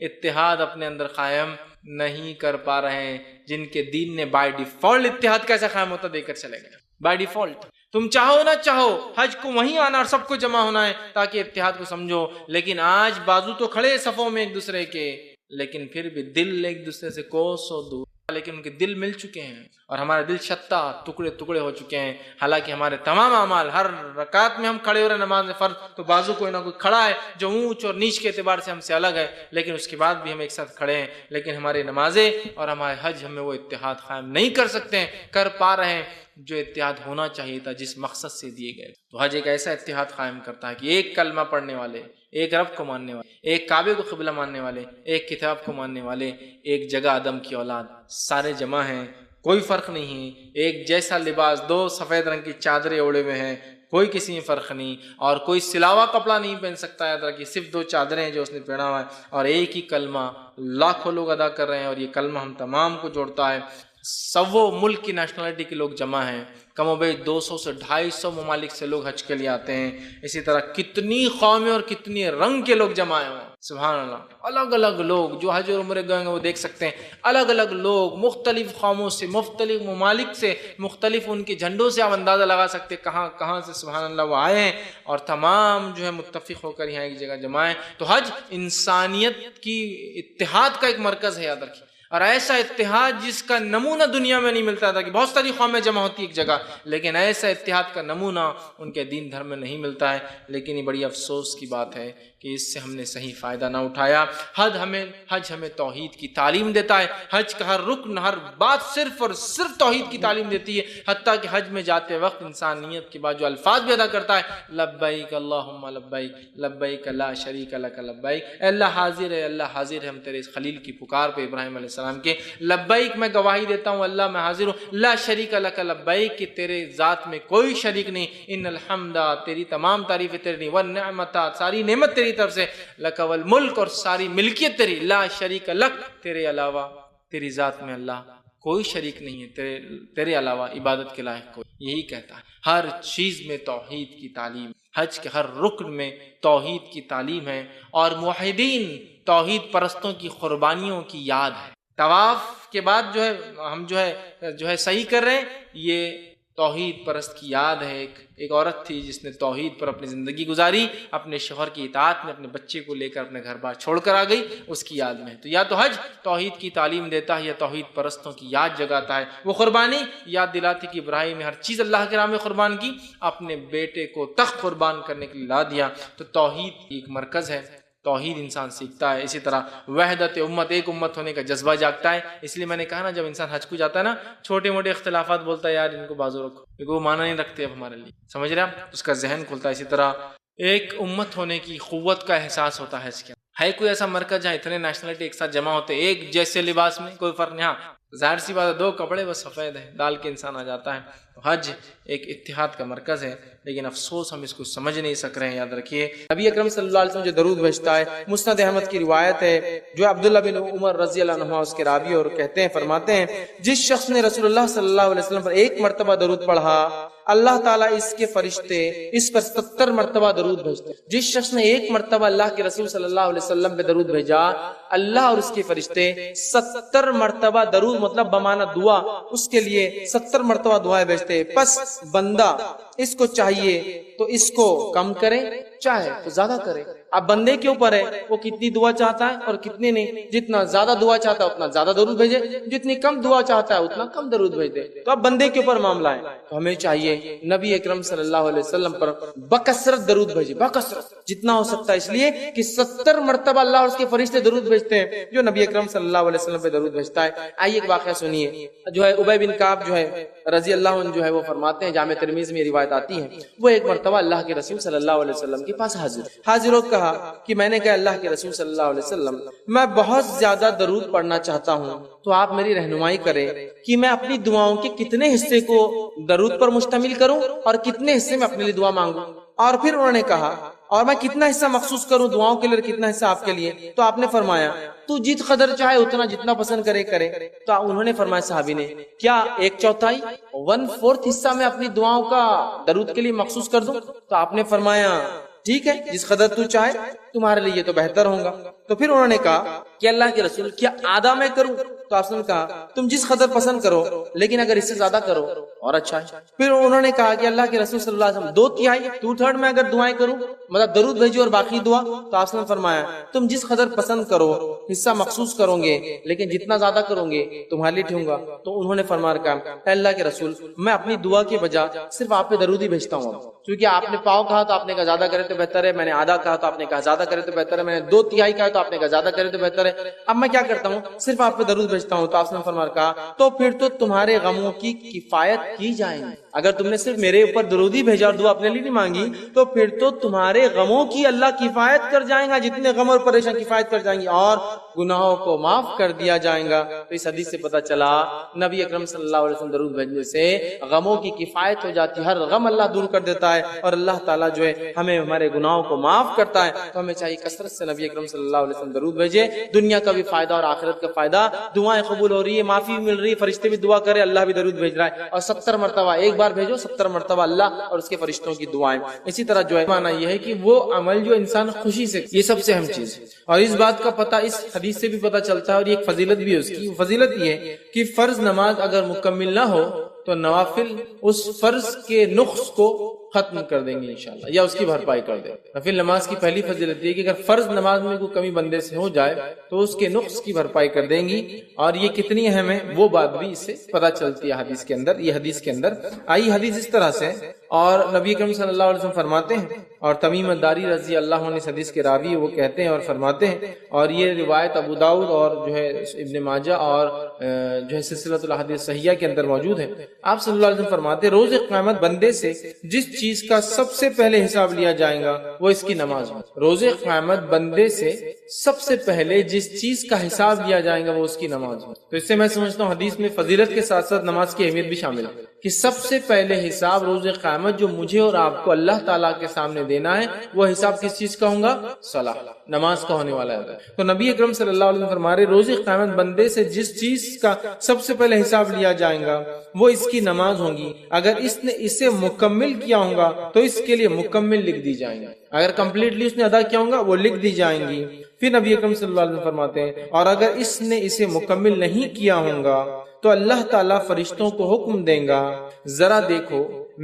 اتحاد اپنے اندر قائم نہیں کر پا رہے ہیں، جن کے دین نے بائی ڈیفالٹ اتحاد کیسا قائم ہوتا دے کر چلے گئے. بائی ڈیفالٹ تم چاہو نہ چاہو حج کو وہیں آنا اور سب کو جمع ہونا ہے تاکہ اتحاد کو سمجھو. لیکن آج بازو تو کھڑے صفوں میں ایک دوسرے کے، لیکن پھر بھی دل ایک دوسرے سے کوسوں دور. لیکن ان کے دل مل چکے ہیں اور ہمارے دل شتہ ٹکڑے ہو چکے ہیں. حالانکہ ہمارے تمام اعمال، ہر رکعت میں ہم کھڑے ہو رہے ہیں نماز میں فرض، تو بازو کوئی نہ کوئی کھڑا ہے جو اونچ اور نیچ کے اعتبار سے ہم سے الگ ہے، لیکن اس کے بعد بھی ہم ایک ساتھ کھڑے ہیں. لیکن ہماری نمازیں اور ہمارے حج ہمیں وہ اتحاد قائم نہیں کر سکتے ہیں، کر پا رہے ہیں جو اتحاد ہونا چاہیے تھا جس مقصد سے دیے گئے. تو حج ایک ایسا اتحاد قائم کرتا ہے کہ ایک کلمہ پڑھنے والے، ایک رب کو ماننے والے، ایک کعبے کو قبلہ ماننے والے، ایک کتاب کو ماننے والے، ایک جگہ آدم کی اولاد، سارے جمع ہیں، کوئی فرق نہیں ہے، ایک جیسا لباس، دو سفید رنگ کی چادریں اوڑے ہوئے ہیں، کوئی کسی میں فرق نہیں، اور کوئی سلاوا کپڑا نہیں پہن سکتا ہے کہ صرف دو چادریں ہیں جو اس نے پہنا ہوا ہے، اور ایک ہی کلمہ لاکھوں لوگ ادا کر رہے ہیں، اور یہ کلمہ ہم تمام کو جوڑتا ہے۔ سو ملک کی نیشنلٹی کے لوگ جمع ہیں، کم و بیش 200 سے 250 ممالک سے لوگ حج کے لیے آتے ہیں، اسی طرح کتنی قومیں اور کتنی رنگ کے لوگ جمع ہیں، سبحان اللہ، الگ الگ لوگ جو حج اور عمرے گئے ہیں وہ دیکھ سکتے ہیں، الگ الگ لوگ مختلف قوموں سے، مختلف ممالک سے، مختلف ان کے جھنڈوں سے آپ اندازہ لگا سکتے ہیں کہاں کہاں سے سبحان اللہ وہ آئے ہیں، اور تمام جو ہے متفق ہو کر یہاں ایک جگہ جمع ہیں۔ تو حج انسانیت کی اتحاد کا ایک مرکز ہے، یاد رکھیے، اور ایسا اتحاد جس کا نمونہ دنیا میں نہیں ملتا تھا، کہ بہت ساری قومیں جمع ہوتی ایک جگہ، لیکن ایسا اتحاد کا نمونہ ان کے دین دھرم میں نہیں ملتا ہے۔ لیکن یہ بڑی افسوس کی بات ہے کہ اس سے ہم نے صحیح فائدہ نہ اٹھایا۔ حج ہمیں توحید کی تعلیم دیتا ہے، حج کا ہر رکن، ہر بات صرف اور صرف توحید کی تعلیم دیتی ہے، حتیٰ کہ حج میں جاتے وقت انسان نیت کے بعد جو الفاظ بھی ادا کرتا ہے، لبیک اللہم لبیک، لبیک لا شریک لک لبیک، اے اللہ حاضر ہے، اللہ حاضر ہے، ہم تیرے اس خلیل کی پکار پہ ابراہیم علیہ السلام کے، لبیک میں گواہی دیتا ہوں اللہ میں حاضر ہوں، لا شریک لک لبیک کہ تیرے ذات میں کوئی شریک نہیں، ان الحمد تیری تمام تعریفیں تیری نہیں، والنعمت ساری نعمت تیری طرف سے، لک والملک اور ساری ملکیت تیری، لا شریک لک تیرے علاوہ تیری ذات میں اللہ کوئی شریک نہیں ہے، تیرے علاوہ عبادت کے لائق کوئی، یہی کہتا ہے۔ ہر چیز میں توحید کی تعلیم، حج کے ہر رکن میں توحید کی تعلیم ہے، اور موحدین توحید پرستوں کی قربانیوں کی یاد ہے۔ طواف کے بعد ہم صحیح کر رہے ہیں، یہ توحید پرست کی یاد ہے۔ ایک عورت تھی جس نے توحید پر اپنی زندگی گزاری، اپنے شوہر کی اطاعت میں اپنے بچے کو لے کر اپنے گھر بار چھوڑ کر آ گئی، اس کی یاد میں۔ تو یا تو حج توحید کی تعلیم دیتا ہے یا توحید پرستوں کی یاد جگاتا ہے۔ وہ قربانی یاد دلاتی کہ ابراہیم نے ہر چیز اللہ کے راہ میں قربان کی، اپنے بیٹے کو تخت قربان کرنے کے لیے لا دیا۔ تو توحید ایک مرکز ہے، توحید انسان سیکھتا ہے۔ اسی طرح وحدت امت، ایک امت ہونے کا جذبہ جاگتا ہے۔ اس لیے میں نے کہا نا، جب انسان حج کو جاتا ہے نا، چھوٹے موٹے اختلافات بولتا ہے یار ان کو بازو رکھو، کیونکہ وہ معنی نہیں رکھتے اب ہمارے لیے، سمجھ رہے آپ، اس کا ذہن کھلتا ہے۔ اسی طرح ایک امت ہونے کی قوت کا احساس ہوتا ہے۔ اس کے ہے کوئی ایسا مرکز جہاں اتنے نیشنلٹی ایک ساتھ جمع ہوتے، ایک جیسے لباس میں کوئی فرق نہیں، ہاں ظاہر سی بات ہے دو کپڑے بس سفید ہیں، ڈال کے انسان آ جاتا ہے۔ تو حج ایک اتحاد کا مرکز ہے، لیکن افسوس ہم اس کو سمجھ نہیں سک رہے ہیں۔ یاد رکھیے نبی اکرم صلی اللہ علیہ وسلم جو درود بھیجتا ہے، مسند احمد کی روایت ہے، جو عبداللہ بن عمر رضی اللہ عنہ اس کے راوی اور کہتے ہیں، فرماتے ہیں، جس شخص نے رسول اللہ صلی اللہ علیہ وسلم پر ایک مرتبہ درود پڑھا، اللہ تعالیٰ اس کے فرشتے اس پر 70 مرتبہ درود بھیجتے ہیں۔ جس شخص نے ایک مرتبہ اللہ کے رسول صلی اللہ علیہ وسلم پہ درود بھیجا، اللہ اور اس کے فرشتے 70 مرتبہ درود مطلب بمانا دعا اس کے لیے 70 مرتبہ دعائیں بھیجتے ہیں۔ پس بندہ اس کو چاہیے تو اس کو کم کرے، چاہے تو زیادہ کرے۔ اب بندے کے اوپر ہے وہ کتنی دعا چاہتا ہے اور کتنی نہیں۔ جتنا زیادہ دعا چاہتا ہے اتنا زیادہ درود بھیجے، جتنی کم دعا چاہتا ہے اتنا کم درود بھیج دے۔ تو اب بندے کے اوپر معاملہ ہے، تو ہمیں چاہیے نبی اکرم صلی اللہ علیہ وسلم پر بکثرت درود بھیجے، بکثرت جتنا ہو سکتا ہے، اس لیے کہ 70 مرتبہ اللہ اور اس کے فرشتے درود بھیجتے ہیں جو نبی اکرم صلی اللہ علیہ وسلم پہ درود بھیجتا ہے۔ آئیے ایک واقعہ سنیے، ابی بن کعب رضی اللہ عنہ وہ فرماتے ہیں، جامع ترمذی میں روایت آتی ہے، وہ ایک مرتبہ اللہ کے رسول صلی اللہ علیہ وسلم کے پاس حاضر ہو کہا کہ میں نے کہا اللہ کے رسول صلی اللہ علیہ وسلم، میں بہت زیادہ درود پڑھنا چاہتا ہوں، تو آپ میری رہنمائی کریں کہ میں اپنی دعاؤں کے کتنے حصے کو درود پر مشتمل کروں اور کتنے حصے میں اپنے لیے دعا مانگوں۔ اور پھر انہوں نے کہا، اور میں کتنا حصہ مخصوص کروں دعاؤں کے لیے، کتنا حصہ آپ کے لیے؟ تو آپ نے فرمایا تو جت قدر چاہے اتنا، جتنا پسند کرے کرے۔ تو انہوں نے فرمایا صحابی نے، کیا 1/4 1/4 حصہ میں اپنی دعاؤں کا درود کے لیے مخصوص کر دوں؟ تو آپ نے فرمایا ٹھیک ہے، جس قدر تو چاہے، تمہارے لیے تو بہتر ہوگا۔ تو پھر انہوں نے کہا کہ اللہ کے رسول کیا آدھا میں کروں؟ تو آپ نے کہا تم جس قدر پسند کرو، لیکن اگر اس سے زیادہ کرو اور اچھا ہے۔ پھر انہوں نے کہا کہ اللہ کے رسول صلی اللہ علیہ وسلم 2/3 2/3 میں اگر دعائیں کروں، مطلب درود بھیجو اور باقی دعا؟ تو آپ نے فرمایا تم جس قدر پسند کرو، حصہ مخصوص کرو گے، لیکن جتنا زیادہ کرو گے تمہارے لیے ٹھیک ہوگا۔ تو انہوں نے فرمایا کہ اللہ کے رسول میں اپنی دعا کے بجائے صرف آپ پہ درود ہی بھیجتا ہوں، کیونکہ آپ نے پاؤ کہا تو آپ نے کہا زیادہ کرے تو بہتر ہے، میں نے آدھا کہا تو آپ نے کہا زیادہ کرے تو بہتر ہے، میں نے 2/3 کہا تو آپ نے کہا زیادہ کرے تو بہتر ہے، اب میں کیا کرتا ہوں صرف آپ پہ درود بھیجتا ہوں۔ تو آپ نے فرمایا کہا تو پھر تو تمہارے غموں کی کفایت کی جائے گی۔ اگر تم نے صرف میرے اوپر درودی بھیجا اور دعا اپنے لیے نہیں مانگی تو پھر تو تمہارے غموں کی اللہ کفایت کر جائیں گا، جتنے غم اور پریشان کفایت کر جائیں گی، اور گناہوں کو معاف کر دیا جائے گا۔ تو اس حدیث سے پتہ چلا نبی اکرم صلی اللہ علیہ وسلم درود بھیجنے سے غموں کی کفایت ہو جاتی ہے، ہر غم اللہ دور کر دیتا ہے، اور اللہ تعالیٰ جو ہے ہمیں ہمارے گناہوں کو معاف کرتا ہے۔ تو ہمیں چاہیے کثرت سے نبی اکرم صلی اللہ علیہ وسلم درود بھیجے، دنیا کا بھی فائدہ اور آخرت کا فائدہ، دعائیں قبول ہو رہی ہے، معافی مل رہی ہے، فرشتے بھی دعا کرے، اللہ بھی درود بھیج رہا ہے، اور 70 مرتبہ، ایک بار بھیجو 70 مرتبہ اللہ اور اس کے فرشتوں کی دعائیں۔ اسی طرح جو ہے معنی یہ ہے کہ وہ عمل جو انسان خوشی سے، یہ سب سے اہم چیز ہے، اور اس بات کا پتہ اس حدیث سے بھی پتہ چلتا ہے، اور یہ ایک فضیلت بھی ہے اس کی۔ فضیلت یہ ہے کہ فرض نماز اگر مکمل نہ ہو تو نوافل اس فرض کے نقص کو ختم کر دیں گے انشاءاللہ، یا اس کی بھرپائی کر دیں گے۔ نفل نماز کی پہلی فضیلت یہ کہ اگر فرض نماز میں کوئی کمی بندے سے ہو جائے تو اس کے نقص کی بھرپائی کر دیں گی، اور یہ کتنی اہم ہے وہ بات بھی اس سے پتہ چلتی ہے حدیث کے اندر۔ یہ حدیث کے اندر آئی حدیث اس طرح سے، اور نبی کریم صلی اللہ علیہ وسلم فرماتے ہیں، اور تمیم الداری رضی اللہ عنہ اس حدیث کے راوی وہ کہتے ہیں اور فرماتے ہیں، اور یہ روایت ابو داؤد اور جو ہے ابن ماجہ اور جو ہے سلسلۃ الاحادیث صحیحہ کے اندر موجود ہے۔ آپ صلی اللہ علیہ وسلم فرماتے ہیں روز قیامت بندے سے جس چیز کا سب سے پہلے حساب لیا جائے گا وہ اس کی نماز ہے۔ روز قیامت بندے سے سب سے پہلے جس چیز کا حساب لیا جائے گا وہ اس کی نماز ہے۔ تو اس سے میں سمجھتا ہوں حدیث میں فضیلت کے ساتھ ساتھ نماز کی اہمیت بھی شامل ہے، کہ سب سے پہلے حساب روز قیامت جو مجھے اور آپ کو اللہ تعالیٰ کے سامنے دینا ہے وہ حساب کس چیز کا ہوگا؟ صلاۃ، نماز کا ہونے والا ہے۔ تو نبی اکرم صلی اللہ علیہ وسلم فرما رہے روز قیامت بندے سے جس چیز کا سب سے پہلے حساب لیا جائے گا وہ اس کی نماز ہوگی، اگر اس نے اسے مکمل کیا ہوگا تو اس کے لیے مکمل لکھ دی جائیں گی، اگر کمپلیٹلی اس نے ادا کیا ہوگا وہ لکھ دی جائیں گی۔ پھر نبی اکرم صلی اللہ علیہ وسلم فرماتے ہیں اور اگر اس نے اسے مکمل نہیں کیا ہوگا تو اللہ تعالیٰ فرشتوں کو حکم دیں گا ذرا دیکھو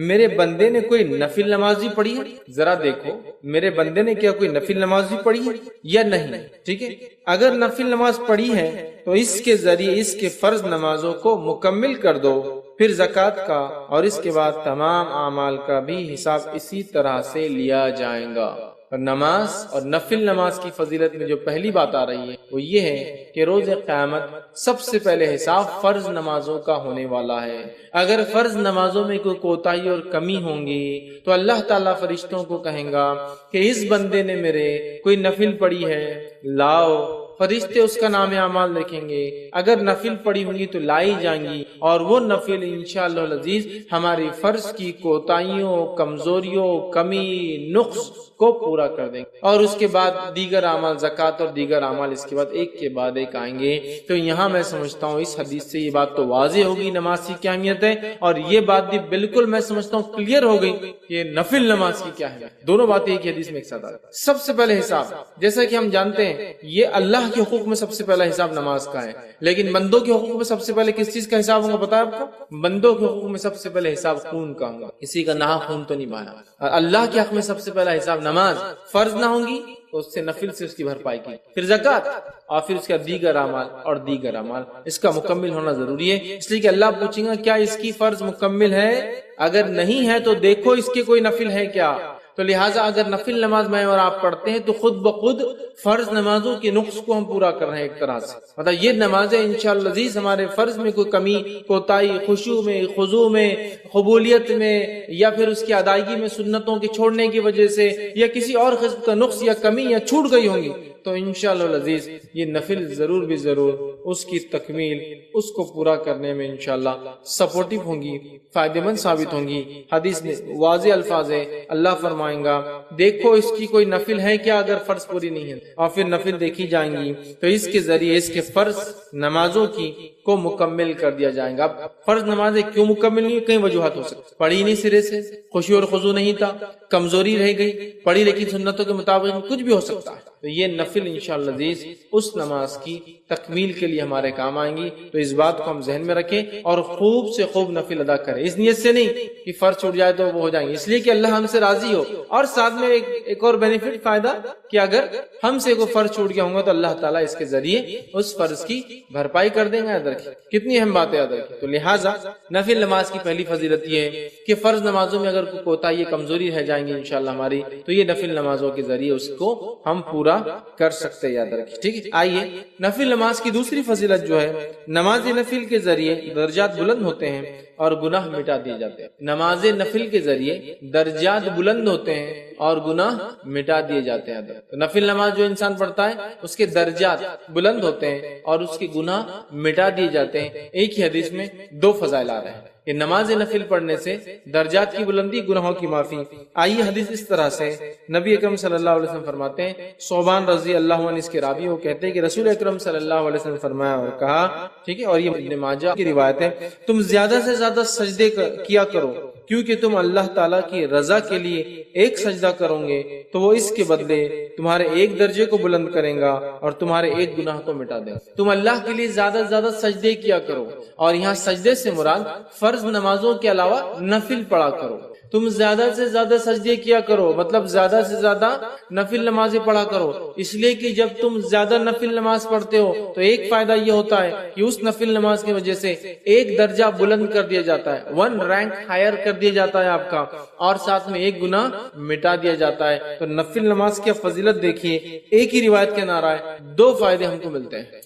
میرے بندے نے کوئی نفل نماز بھی پڑھی ہے، ذرا دیکھو میرے بندے نے کیا کوئی نفل نماز بھی پڑھی ہے یا نہیں، ٹھیک ہے۔ اگر نفل نماز پڑھی ہے تو اس کے ذریعے اس کے فرض نمازوں کو مکمل کر دو، پھر زکوٰۃ کا اور اس کے بعد تمام اعمال کا بھی حساب اسی طرح سے لیا جائے گا۔ اور نماز اور نفل نماز کی فضیلت میں جو پہلی بات آ رہی ہے وہ یہ ہے کہ روز قیامت سب سے پہلے حساب فرض نمازوں کا ہونے والا ہے۔ اگر فرض نمازوں میں کوئی کوتاہی اور کمی ہوں گی تو اللہ تعالیٰ فرشتوں کو کہیں گا کہ اس بندے نے میرے کوئی نفل پڑھی ہے، لاؤ، فرشتے اس کا نام اعمال لکھیں گے، اگر نفل پڑھی ہوں گی تو لائی جائیں گی، اور وہ نفل انشاءاللہ العزیز ہماری فرض کی کوتاہیوں، کمزوریوں، کمی، نقص کو پورا کر دیں گے، اور اس کے بعد دیگر اعمال، زکوٰۃ اور دیگر اعمال اس کے بعد ایک کے بعد ایک آئیں گے۔ تو یہاں میں سمجھتا ہوں اس حدیث سے یہ بات تو واضح ہوگی نماز کی کیا اہمیت ہے، اور یہ بات بھی بالکل میں سمجھتا ہوں کلیئر ہو گئی کہ نفل نماز کی کیا ہے۔ دونوں باتیں ایک ہی حدیث میں ایک ساتھ آتی ہیں۔ سب سے پہلے حساب، جیسا کہ ہم جانتے ہیں یہ اللہ کے حقوق میں سب سے پہلا حساب نماز کا ہے، لیکن بندوں کے حقوق میں سب سے پہلے کس چیز کا حساب ہوگا پتا ہے آپ کو؟ بندوں کے حقوق میں سب سے پہلے حساب خون کا ہوگا، کسی کا نہ خون تو نہیں بہانا۔ اور اللہ کے حق میں سب سے پہلا حساب نماز، فرض نہ ہوں گی تو اس سے نفل سے اس کی بھرپائی کی، پھر زکوٰۃ، اور پھر اس کا دیگر اعمال اور دیگر اعمال، اس کا مکمل ہونا ضروری ہے۔ اس لیے کہ اللہ پوچھیں گا کیا اس کی فرض مکمل ہے، اگر نہیں ہے تو دیکھو اس کے کوئی نفل ہے کیا۔ تو لہٰذا اگر نفل نماز میں اور آپ پڑھتے ہیں تو خود بخود فرض نمازوں کے نقص کو ہم پورا کر رہے ہیں ایک طرح سے، مطلب یہ نمازیں انشاءاللہ عزیز ہمارے فرض میں کوئی کمی، کوتاہی، خشوع میں، خضوع میں، قبولیت میں، یا پھر اس کی ادائیگی میں سنتوں کے چھوڑنے کی وجہ سے، یا کسی اور قسم کا نقص یا کمی یا چھوٹ گئی ہوں گی، تو انشاءاللہ العزیز یہ نفل ضرور بھی ضرور اس کی تکمیل، اس کو پورا کرنے میں انشاءاللہ سپورٹیو ہوں گی، فائدہ مند ثابت ہوں گی۔ حدیث میں واضح الفاظ ہے، اللہ فرمائیں گا دیکھو اس کی کوئی نفل ہے کیا اگر فرض پوری نہیں ہے، اور پھر نفل دیکھی جائیں گی تو اس کے ذریعے اس کے فرض نمازوں کی کو مکمل کر دیا جائے گا۔ اب فرض نمازیں کیوں مکمل نہیں، کئی وجوہات ہو سکتی، پڑھی نہیں سرے سے، خشوع اور خضوع نہیں تھا، کمزوری رہ گئی، پڑھی لیکن سنتوں کے مطابق، کچھ بھی ہو سکتا ہے۔ تو یہ نفل انشاءاللہ عزیز اس نماز کی تکمیل کے لیے ہمارے کام آئیں گی، تو اس بات کو ہم ذہن میں رکھیں اور خوب سے خوب نفل ادا کریں، اس نیت سے نہیں کہ فرض چھوٹ جائے تو وہ ہو جائیں گے، اس لیے کہ اللہ ہم سے راضی ہو، اور ساتھ میں ایک اور بینیفٹ فائدہ کہ اگر ہم سے کوئی فرض چھوٹ گیا ہوگا تو اللہ تعالیٰ اس کے ذریعے اس فرض کی بھرپائی کر دیں گے، رکھی, کتنی اہم بات یاد رکھی. تو لہٰذا نفل نماز کی پہلی فضیلت یہ ہے کہ فرض نمازوں میں اگر کوئی کوتاہی کمزوری رہ جائیں گی انشاءاللہ ہماری, تو یہ نفل نمازوں کے ذریعے اس کو ہم پورا کر سکتے, یاد رکھیں. ٹھیک ہے, آئیے نفل نماز کی دوسری فضیلت جو ہے, نماز نفل کے ذریعے درجات بلند ہوتے ہیں اور گناہ مٹا دیے جاتے ہیں. نماز نفل کے ذریعے درجات بلند ہوتے ہیں اور گناہ مٹا دیے جاتے ہیں. نفل نماز جو انسان پڑھتا ہے اس کے درجات بلند ہوتے ہیں اور اس کے گناہ مٹا دیے جاتے ہیں. ایک ہی حدیث میں دو فضائل آ رہے ہیں کہ نماز نفل پڑھنے سے درجات کی بلندی, گناہوں کی معافی. آئیے حدیث اس طرح سے, نبی اکرم صلی اللہ علیہ وسلم فرماتے ہیں, صوبان رضی اللہ عنہ اس کے راوی وہ کہتے ہیں کہ رسول اکرم صلی اللہ علیہ وسلم فرمایا اور کہا, ٹھیک ہے, اور یہ ابن ماجہ کی روایت ہے, تم زیادہ سے زیادہ سجدے کیا کرو, کیونکہ تم اللہ تعالیٰ کی رضا کے لیے ایک سجدہ کرو گے تو وہ اس کے بدلے تمہارے ایک درجے کو بلند کریں گا اور تمہارے ایک گناہ کو مٹا دے گا. تم اللہ کے لیے زیادہ سے زیادہ سجدے کیا کرو, اور یہاں سجدے سے مراد فرض نمازوں کے علاوہ نفل پڑھا کرو. تم زیادہ سے زیادہ سجدے کیا کرو مطلب زیادہ سے زیادہ نفل نمازیں پڑھا کرو, اس لیے کہ جب تم زیادہ نفل نماز پڑھتے ہو تو ایک فائدہ یہ ہوتا ہے کہ اس نفل نماز کی وجہ سے ایک درجہ بلند کر دیا جاتا ہے, 1 رینک ہائر کر دیا جاتا ہے آپ کا, اور ساتھ میں ایک گناہ مٹا دیا جاتا ہے. تو نفل نماز کی فضیلت دیکھیے, ایک ہی روایت کے نعرہ ہے, 2 فائدے ہم کو ملتے ہیں,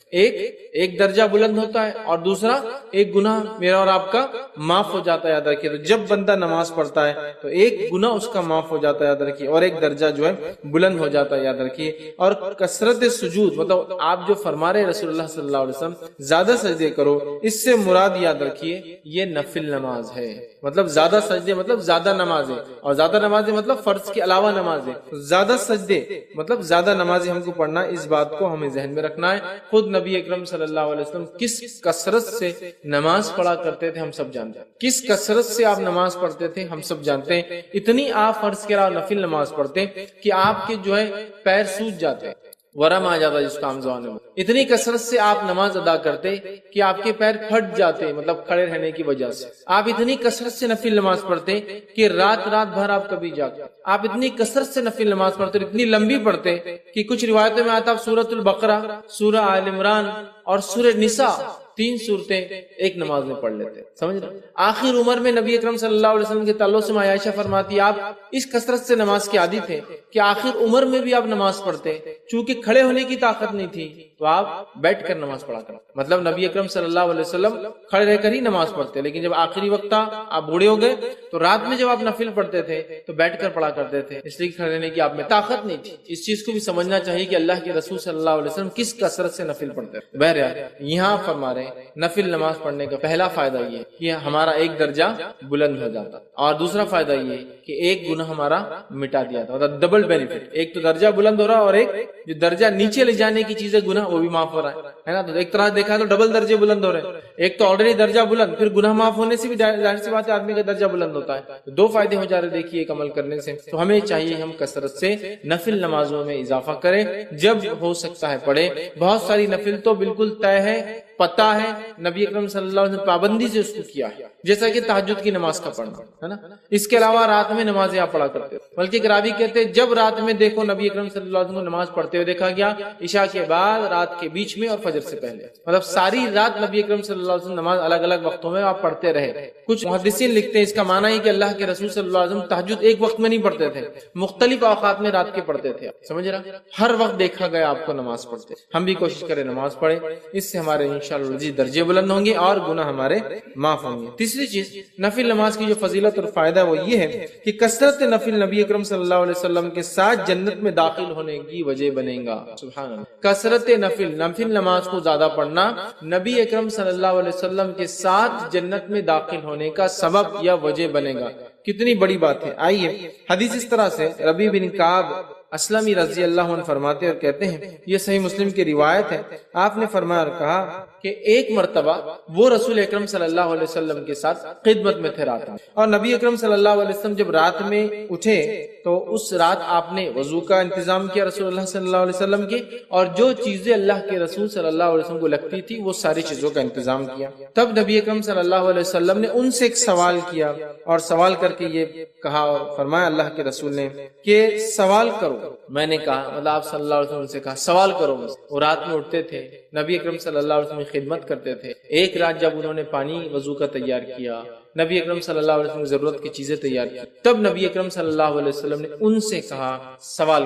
ایک درجہ بلند ہوتا ہے اور دوسرا ایک گناہ میرا اور آپ کا معاف ہو جاتا ہے. یاد رکھیے, تو جب بندہ نماز پڑھتا ہے تو ایک گناہ اس کا معاف ہو جاتا ہے, یاد رکھیے, اور ایک درجہ جو ہے بلند ہو جاتا ہے, یاد رکھیے. اور کثرت سجود مطلب آپ جو فرما رہے رسول اللہ صلی اللہ علیہ وسلم زیادہ سجدے کرو, اس سے مراد یاد رکھیے یہ نفل نماز ہے. مطلب زیادہ سجدے مطلب زیادہ نمازیں, اور زیادہ نمازیں مطلب فرض کے علاوہ نمازیں. زیادہ سجدے مطلب زیادہ نمازیں ہم کو پڑھنا, اس بات کو ہمیں ذہن میں رکھنا ہے. خود نبی اکرم صلی اللہ علیہ وسلم کس کثرت سے نماز پڑھا کرتے تھے ہم سب جانتے ہیں, کس کثرت سے آپ نماز پڑھتے تھے ہم سب جانتے ہیں. اتنی آپ فرض کے علاوہ نفل نماز پڑھتے کہ آپ کے جو ہے پیر سوج جاتے, ورم آ جاتا جس کا ہم زبان میں. اتنی کثرت سے آپ نماز ادا کرتے کہ آپ کے پیر پھٹ جاتے مطلب کھڑے رہنے کی وجہ سے. آپ اتنی کثرت سے نفل نماز پڑھتے کہ رات بھر آپ کبھی جاگتے. آپ اتنی کثرت سے نفل نماز پڑھتے, اتنی لمبی پڑھتے کہ کچھ روایتوں میں آتا آپ سورۃ البقرہ, سورہ آل عمران اور سورہ نساء 3 صورتیں ایک نماز میں پڑھ لیتے. سمجھ رہے, آخر عمر میں نبی اکرم صلی اللہ علیہ وسلم کے تعلق سے عائشہ فرماتی آپ اس کثرت سے نماز کے عادی تھے کہ آخر عمر میں بھی آپ نماز پڑھتے, چونکہ کھڑے ہونے کی طاقت نہیں تھی تو آپ بیٹھ کر نماز پڑھا کرتے. مطلب نبی اکرم صلی اللہ علیہ وسلم کھڑے رہ کر ہی نماز پڑھتے, لیکن جب آخری وقت تھا آپ بوڑھے ہو گئے تو رات میں جب آپ نفل پڑھتے تھے تو بیٹھ کر پڑھا کرتے تھے, اس لیے کھڑے رہنے کی آپ میں طاقت نہیں تھی. اس چیز کو بھی سمجھنا چاہیے کہ اللہ کے رسول صلی اللہ علیہ وسلم کس کثرت سے نفل پڑھتے تھے. بہرحال یہاں فرما رہے ہیں نفل نماز پڑھنے کا پہلا فائدہ یہ کہ ہمارا ایک درجہ بلند ہو جاتا, اور دوسرا فائدہ یہ کہ ایک گناہ ہمارا مٹا دیا تھا. ڈبل بینیفٹ, ایک تو درجہ بلند ہو رہا اور ایک جو درجہ نیچے لے جانے کی چیزیں گناہ وہ بھی معاف ہو رہا ہے نا. تو ایک طرح دیکھا تو ڈبل درجے بلند ہو رہے ہیں, ایک تو آلریڈی درجہ بلند, پھر گناہ معاف ہونے سے بھی ظاہر سی بات ہے آدمی کا درجہ بلند ہوتا ہے. 2 فائدے ہو جا رہے دیکھیے ایک عمل کرنے سے. تو ہمیں چاہیے ہم کثرت سے نفل نمازوں میں اضافہ کریں, جب ہو سکتا ہے پڑھیں. بہت ساری نفل تو بالکل طے ہے, پتہ ہے, نبی اکرم صلی اللہ علیہ وسلم پابندی سے اس کو کیا ہے, جیسا کہ تہجد کی نماز کا پڑھنا ہے نا. اس کے علاوہ رات میں نمازیں آپ پڑھا کرتے, بلکہ راوی کہتے ہیں جب رات میں دیکھو نبی اکرم صلی اللہ علیہ وسلم کو نماز پڑھتے ہوئے دیکھا گیا, عشاء کے بعد, رات کے بیچ میں اور فجر سے پہلے. مطلب ساری رات نبی اکرم صلی اللہ علیہ وسلم نماز الگ الگ وقتوں میں آپ پڑھتے رہے. کچھ محدثین لکھتے ہیں اس کا معنی ہے کہ اللہ کے رسول صلی اللہ علیہ وسلم تہجد ایک وقت میں نہیں پڑھتے تھے, مختلف اوقات میں رات کے پڑھتے تھے. سمجھ رہا, ہر وقت دیکھا گیا آپ کو نماز پڑھتے. ہم بھی کوشش کریں نماز پڑھیں, اس سے ہمارے انشاءاللہ درجے بلند ہوں گے اور گناہ ہمارے معاف ہوں گے. تیسری چیز نفل نماز کی جو فضیلت اور فائدہ وہ یہ ہے کہ کثرت نفل نبی اکرم صلی اللہ علیہ وسلم کے ساتھ جنت میں داخل ہونے کی وجہ بنے گا. سبحان اللہ, کثرت نفل نماز کو زیادہ پڑھنا نبی اکرم صلی اللہ علیہ وسلم کے ساتھ جنت میں داخل ہونے کا سبب یا وجہ بنے گا. کتنی بڑی بات ہے. آئیے حدیث اس طرح سے ربیع بن کعب اسلمی رضی اللہ عنہ فرماتے اور کہتے ہیں, یہ صحیح مسلم کی روایت ہے, آپ نے فرمایا اور کہا کہ ایک مرتبہ وہ رسول اکرم صلی اللہ علیہ وسلم کے ساتھ خدمت میں تھے رات میں, اور نبی اکرم صلی اللہ علیہ وسلم جب رات میں اٹھے تو اس رات آپ نے وضو کا انتظام کیا رسول اللہ صلی اللہ علیہ وسلم کے, اور جو چیزیں اللہ کے رسول صلی اللہ علیہ وسلم کو لگتی تھی وہ ساری چیزوں کا انتظام کیا. تب نبی اکرم صلی اللہ علیہ وسلم نے ان سے ایک سوال کیا, اور سوال کر کے یہ کہا اور فرمایا اللہ کے رسول نے کہ سوال کرو. میں نے کہا, مطلب آپ صلی اللہ علیہ وسلم سے کہا سوال کرو. وہ رات میں اٹھتے تھے, نبی اکرم صلی اللہ علیہ وسلم کی خدمت کرتے تھے. ایک رات جب انہوں نے پانی وضو کا تیار کیا، نبی اکرم صلی اللہ علیہ وسلم کی ضرورت کی چیزیں تیار کی، تب نبی اکرم صلی اللہ علیہ وسلم نے ان سے کہا سوال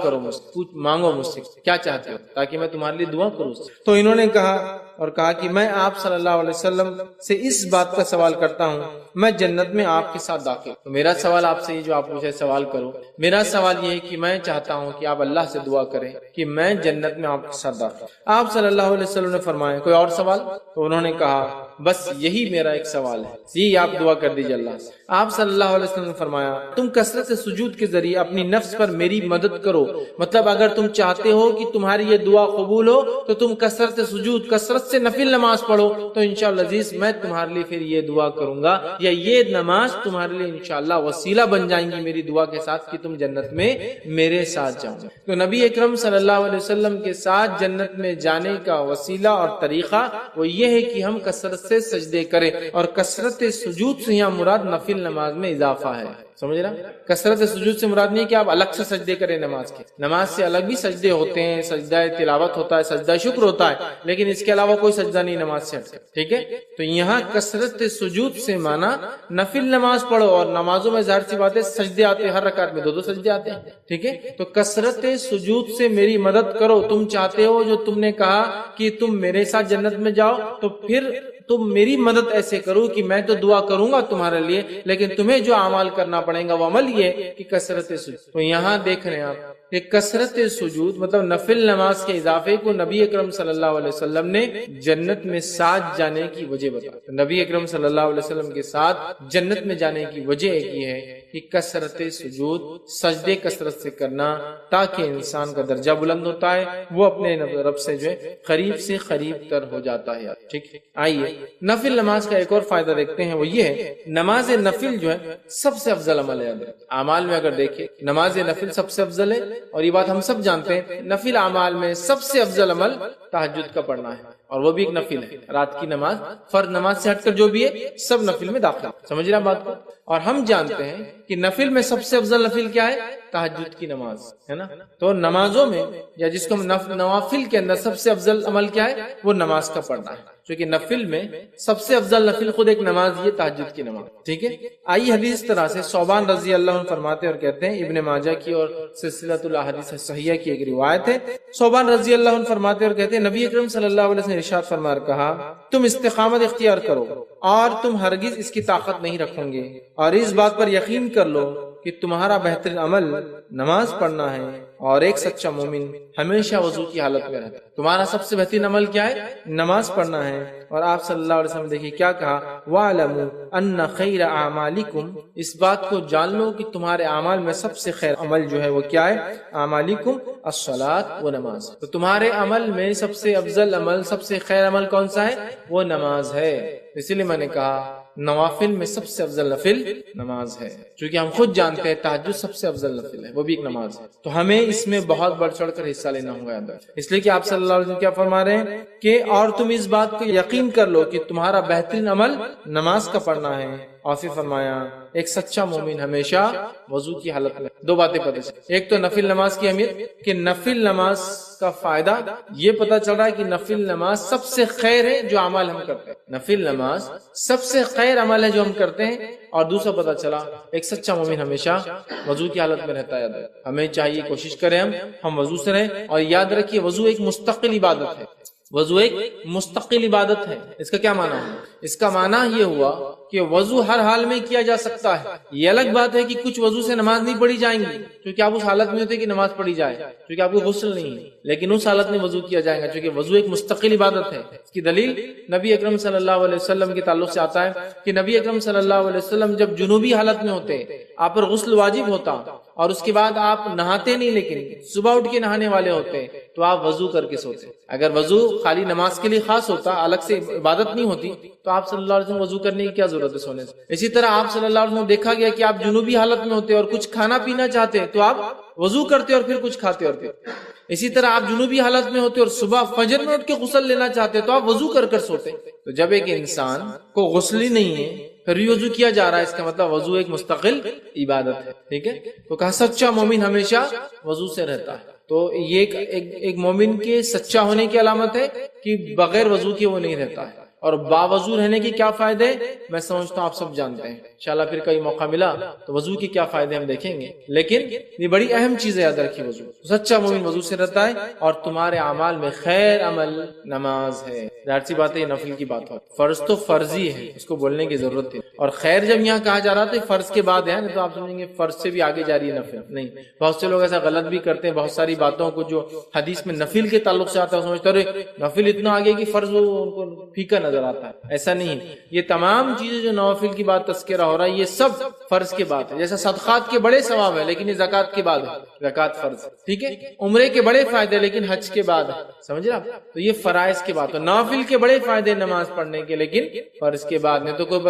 کرو مجھ سے، مانگو مجھ سے کیا چاہتے ہو تاکہ میں تمہارے لیے دعا کروں. تو انہوں نے کہا کہ میں آپ صلی اللہ علیہ وسلم سے اس بات کا سوال کرتا ہوں، میں جنت میں آپ کے ساتھ داخل. تو میرا سوال آپ سے یہ جو آپ مجھے سوال کرو، میرا سوال یہ ہے کہ میں چاہتا ہوں کہ آپ اللہ سے دعا کریں کہ میں جنت میں آپ کے ساتھ داخل. آپ صلی اللہ علیہ وسلم نے فرمایا کوئی اور سوال؟ تو انہوں نے کہا بس یہی میرا ایک سوال ہے، یہی آپ دعا کر دیجیے اللہ سے. آپ صلی اللہ علیہ وسلم نے فرمایا تم کثرت سے سجود کے ذریعے اپنی نفس پر میری مدد کرو. مطلب اگر تم چاہتے ہو کہ تمہاری یہ دعا قبول ہو تو تم کثرت سے سجود، کثرت سے نفل نماز پڑھو، تو انشاءاللہ عزیز میں تمہارے لیے پھر یہ دعا کروں گا، یا یہ نماز تمہارے لیے انشاءاللہ وسیلہ بن جائیں گی میری دعا کے ساتھ کہ تم جنت میں میرے ساتھ جاؤ. تو نبی اکرم صلی اللہ علیہ وسلم کے ساتھ جنت میں جانے کا وسیلہ اور طریقہ وہ یہ ہے کہ ہم کثرت سے سجدے کریں، اور کثرت سجود سے یہاں مراد نفل نماز میں اضافہ ہے. سمجھ رہا؟ کثرت سجود سے مراد نہیں کہ آپ الگ سے سجدے کریں نماز کے، نماز سے الگ بھی سجدے ہوتے ہیں، سجدہ تلاوت ہوتا ہے، سجدہ شکر ہوتا ہے، لیکن اس کے علاوہ کوئی سجدہ نہیں نماز سے ہٹتا. ٹھیک ہے؟ تو یہاں کثرت سجود سے مانا نفل نماز پڑھو، اور نمازوں میں ظاہر سی بات ہے سجدے آتے ہیں، ہر رکعت میں 2 سجدے آتے ہیں. ٹھیک ہے؟ تو کثرت سجود سے میری مدد کرو. تم چاہتے ہو جو تم نے کہا کہ تم میرے ساتھ جنت میں جاؤ، تو پھر تم میری مدد ایسے کرو کہ میں تو دعا کروں گا تمہارے لیے، لیکن تمہیں جو اعمال کرنا پڑے گا وہ عمل یہ کہ کثرت سجود. تو یہاں دیکھ رہے ہیں آپ کہ کثرت سجود مطلب نفل نماز کے اضافے کو نبی اکرم صلی اللہ علیہ وسلم نے جنت میں ساتھ جانے کی وجہ بتائی. نبی اکرم صلی اللہ علیہ وسلم کے ساتھ جنت میں جانے کی وجہ ایک یہ ہے کہ کثرت سجود، سجدے کثرت سے کرنا، تاکہ انسان کا درجہ بلند ہوتا ہے، وہ اپنے رب سے جو ہے قریب سے قریب تر ہو جاتا ہے. ٹھیک ہے؟ آئیے نفل نماز کا ایک اور فائدہ دیکھتے ہیں، وہ یہ ہے نماز نفل جو ہے سب سے افضل عمل ہے. اعمال میں اگر دیکھیں نماز نفل سب سے افضل ہے، اور یہ بات ہم سب جانتے ہیں. نفل اعمال میں سب سے افضل عمل تہجد کا پڑھنا ہے، اور وہ بھی ایک نفل ہے. رات کی نماز فرض نماز سے ہٹ کر جو بھی ہے سب نفل میں داخل. سمجھ رہے ہیں بات کو؟ اور ہم جانتے ہیں کہ نفل میں سب سے افضل نفل کیا ہے؟ تہجد کی نماز ہے نا. تو نمازوں میں یا جس کو نوافل کے اندر سب سے افضل عمل کیا ہے؟ وہ نماز کا پڑھنا ہے. چونکہ نفل میں سب سے افضل نفل خود ایک نماز یہ تہجد کی نماز. ٹھیک ہے؟ آئی حدیث اس طرح سے ثوبان رضی اللہ عنہ فرماتے اور کہتے ہیں، ابن ماجہ کی اور سلسلۃ الاحادیث الصحیحہ کی ایک روایت ہے. ثوبان رضی اللہ عنہ فرماتے اور کہتے ہیں نبی اکرم صلی اللہ علیہ وسلم نے ارشاد فرما کہا تم استقامت اختیار کرو اور تم ہرگز اس کی طاقت نہیں رکھو گے، اور اس بات پر یقین کر لو کہ تمہارا بہترین عمل نماز پڑھنا ہے، اور ایک سچا مومن ہمیشہ وضو کی حالت میں رہتا ہے. تمہارا سب سے بہترین عمل کیا ہے؟ نماز پڑھنا ہے. اور آپ صلی اللہ علیہ وسلم دیکھیے کیا کہا، وَاعْلَمُوا أَنَّ خَيْرَ أَعْمَالِكُمْ، اس بات کو جان لو کہ تمہارے اعمال میں سب سے خیر عمل جو ہے وہ کیا ہے؟ اعمالکم الصلاۃ، وہ نماز. تو تمہارے عمل میں سب سے افضل عمل، سب سے خیر عمل کون سا ہے؟ وہ نماز ہے. اسی لیے میں نے کہا نوافل میں سب سے افضل نفل نماز ہے، چونکہ ہم خود جانتے ہیں تہجد سب سے افضل نفل ہے، وہ بھی ایک نماز ہے. تو ہمیں اس میں بہت بڑھ چڑھ کر حصہ لینا ہوگا. اس لیے کہ آپ صلی اللہ علیہ وسلم کیا فرما رہے ہیں کہ اور تم اس بات کو یقین کر لو کہ تمہارا بہترین عمل نماز کا پڑھنا ہے. اور پھر فرمایا ایک سچا مومن ہمیشہ وضو کی حالت میں. دو باتیں پتہ چلی، ایک تو نفل نماز کی اہمیت کہ نفل نماز کا فائدہ یہ پتہ چل رہا ہے کہ نفل نماز سب سے خیر ہے جو عمل ہم کرتے ہیں. نفل نماز سب سے خیر عمل ہے جو ہم کرتے ہیں. اور دوسرا پتہ چلا ایک سچا مومن ہمیشہ وضو کی حالت میں رہتا ہے. ہمیں چاہیے کوشش کریں ہم وضو سے رہیں. اور یاد رکھیے وضو ایک مستقل عبادت ہے. وضو ایک مستقل عبادت ہے. اس کا کیا معنی ہے؟ اس کا معنی یہ ہوا کہ وضو ہر حال میں کیا جا سکتا ہے. یہ الگ بات ہے کہ کچھ وضو سے نماز نہیں پڑھی جائیں گی کیونکہ آپ اس حالت میں ہوتے کہ نماز پڑھی جائے، کیونکہ آپ کو غسل نہیں ہے، لیکن اس حالت میں وضو کیا جائے گا کیونکہ وضو ایک مستقل عبادت ہے. اس کی دلیل نبی اکرم صلی اللہ علیہ وسلم کے تعلق سے آتا ہے کہ نبی اکرم صلی اللہ علیہ وسلم جب جنوبی حالت میں ہوتے آپ پر غسل واجب ہوتا، اور اس کے بعد آپ نہاتے نہیں، لیکن صبح اٹھ کے نہانے والے ہوتے تو آپ وضو کر کے سوتے. اگر وضو خالی نماز کے لیے خاص ہوتا، الگ سے عبادت نہیں ہوتی، تو آپ صلی اللہ علیہ وسلم وضو کرنے کی کیا ضرورت ہے سونے سے. اسی طرح آپ صلی اللہ علیہ وسلم دیکھا گیا کہ آپ جنوبی حالت میں ہوتے اور کچھ کھانا پینا چاہتے تو آپ وضو کرتے اور پھر کچھ کھاتے اور پیتے. اسی طرح آپ جنوبی حالت میں ہوتے اور صبح فجر میں اٹھ کے غسل لینا چاہتے تو آپ وضو کر کر سوتے. تو جب ایک انسان کو غسل ہی نہیں ہے پھر بھی وضو کیا جا رہا ہے، اس کا مطلب وضو ایک مستقل عبادت ہے. ٹھیک ہے؟ تو کہا سچا مومن ہمیشہ وضو سے رہتا ہے. تو یہ ایک مومن کے سچا ہونے کی علامت ہے کہ بغیر وضو کے وہ نہیں رہتا ہے. اور باوضو رہنے کے کیا فائدے میں سمجھتا ہوں آپ سب جانتے ہیں. انشاءاللہ پھر کئی موقع ملا تو وضو کے کیا فائدے ہم دیکھیں گے، لیکن یہ بڑی اہم چیز ہے، یاد رکھیے وضو. سچا مومن وضو سے رہتا ہے اور تمہارے اعمال میں خیر عمل نماز ہے. ظاہر سی بات ہے یہ نفل کی بات ہے، فرض تو فرضی ہے، اس کو بولنے کی ضرورت ہے. اور خیر جب یہاں کہا جا رہا تھا فرض کے بعد ہے، تو آپ سمجھیں گے فرض سے بھی آگے جا رہی ہے نفل. نہیں، بہت سے لوگ ایسا غلط بھی کرتے ہیں، بہت ساری باتوں کو جو حدیث میں نفل کے تعلق سے آتا ہے سمجھتے ہیں نفل اتنا آگے کہ فرض ان کو پھیکا نظر آتا ہے. ایسا نہیں، یہ تمام چیزیں جو نوافل کی بات تذکرہ ہو رہا ہے یہ سب فرض کے بعد ہے. جیسا صدقات کے بڑے ثواب ہے لیکن یہ زکات کے بعد ہے، زکات فرض، ٹھیک ہے. عمرے کے بڑے فائدے لیکن حج کے بعد ہے، سمجھ رہے آپ. تو یہ فرائض کے بعد، نوافل کے بڑے فائدے نماز پڑھنے کے لیکن فرض کے بعد. نہیں تو کوئی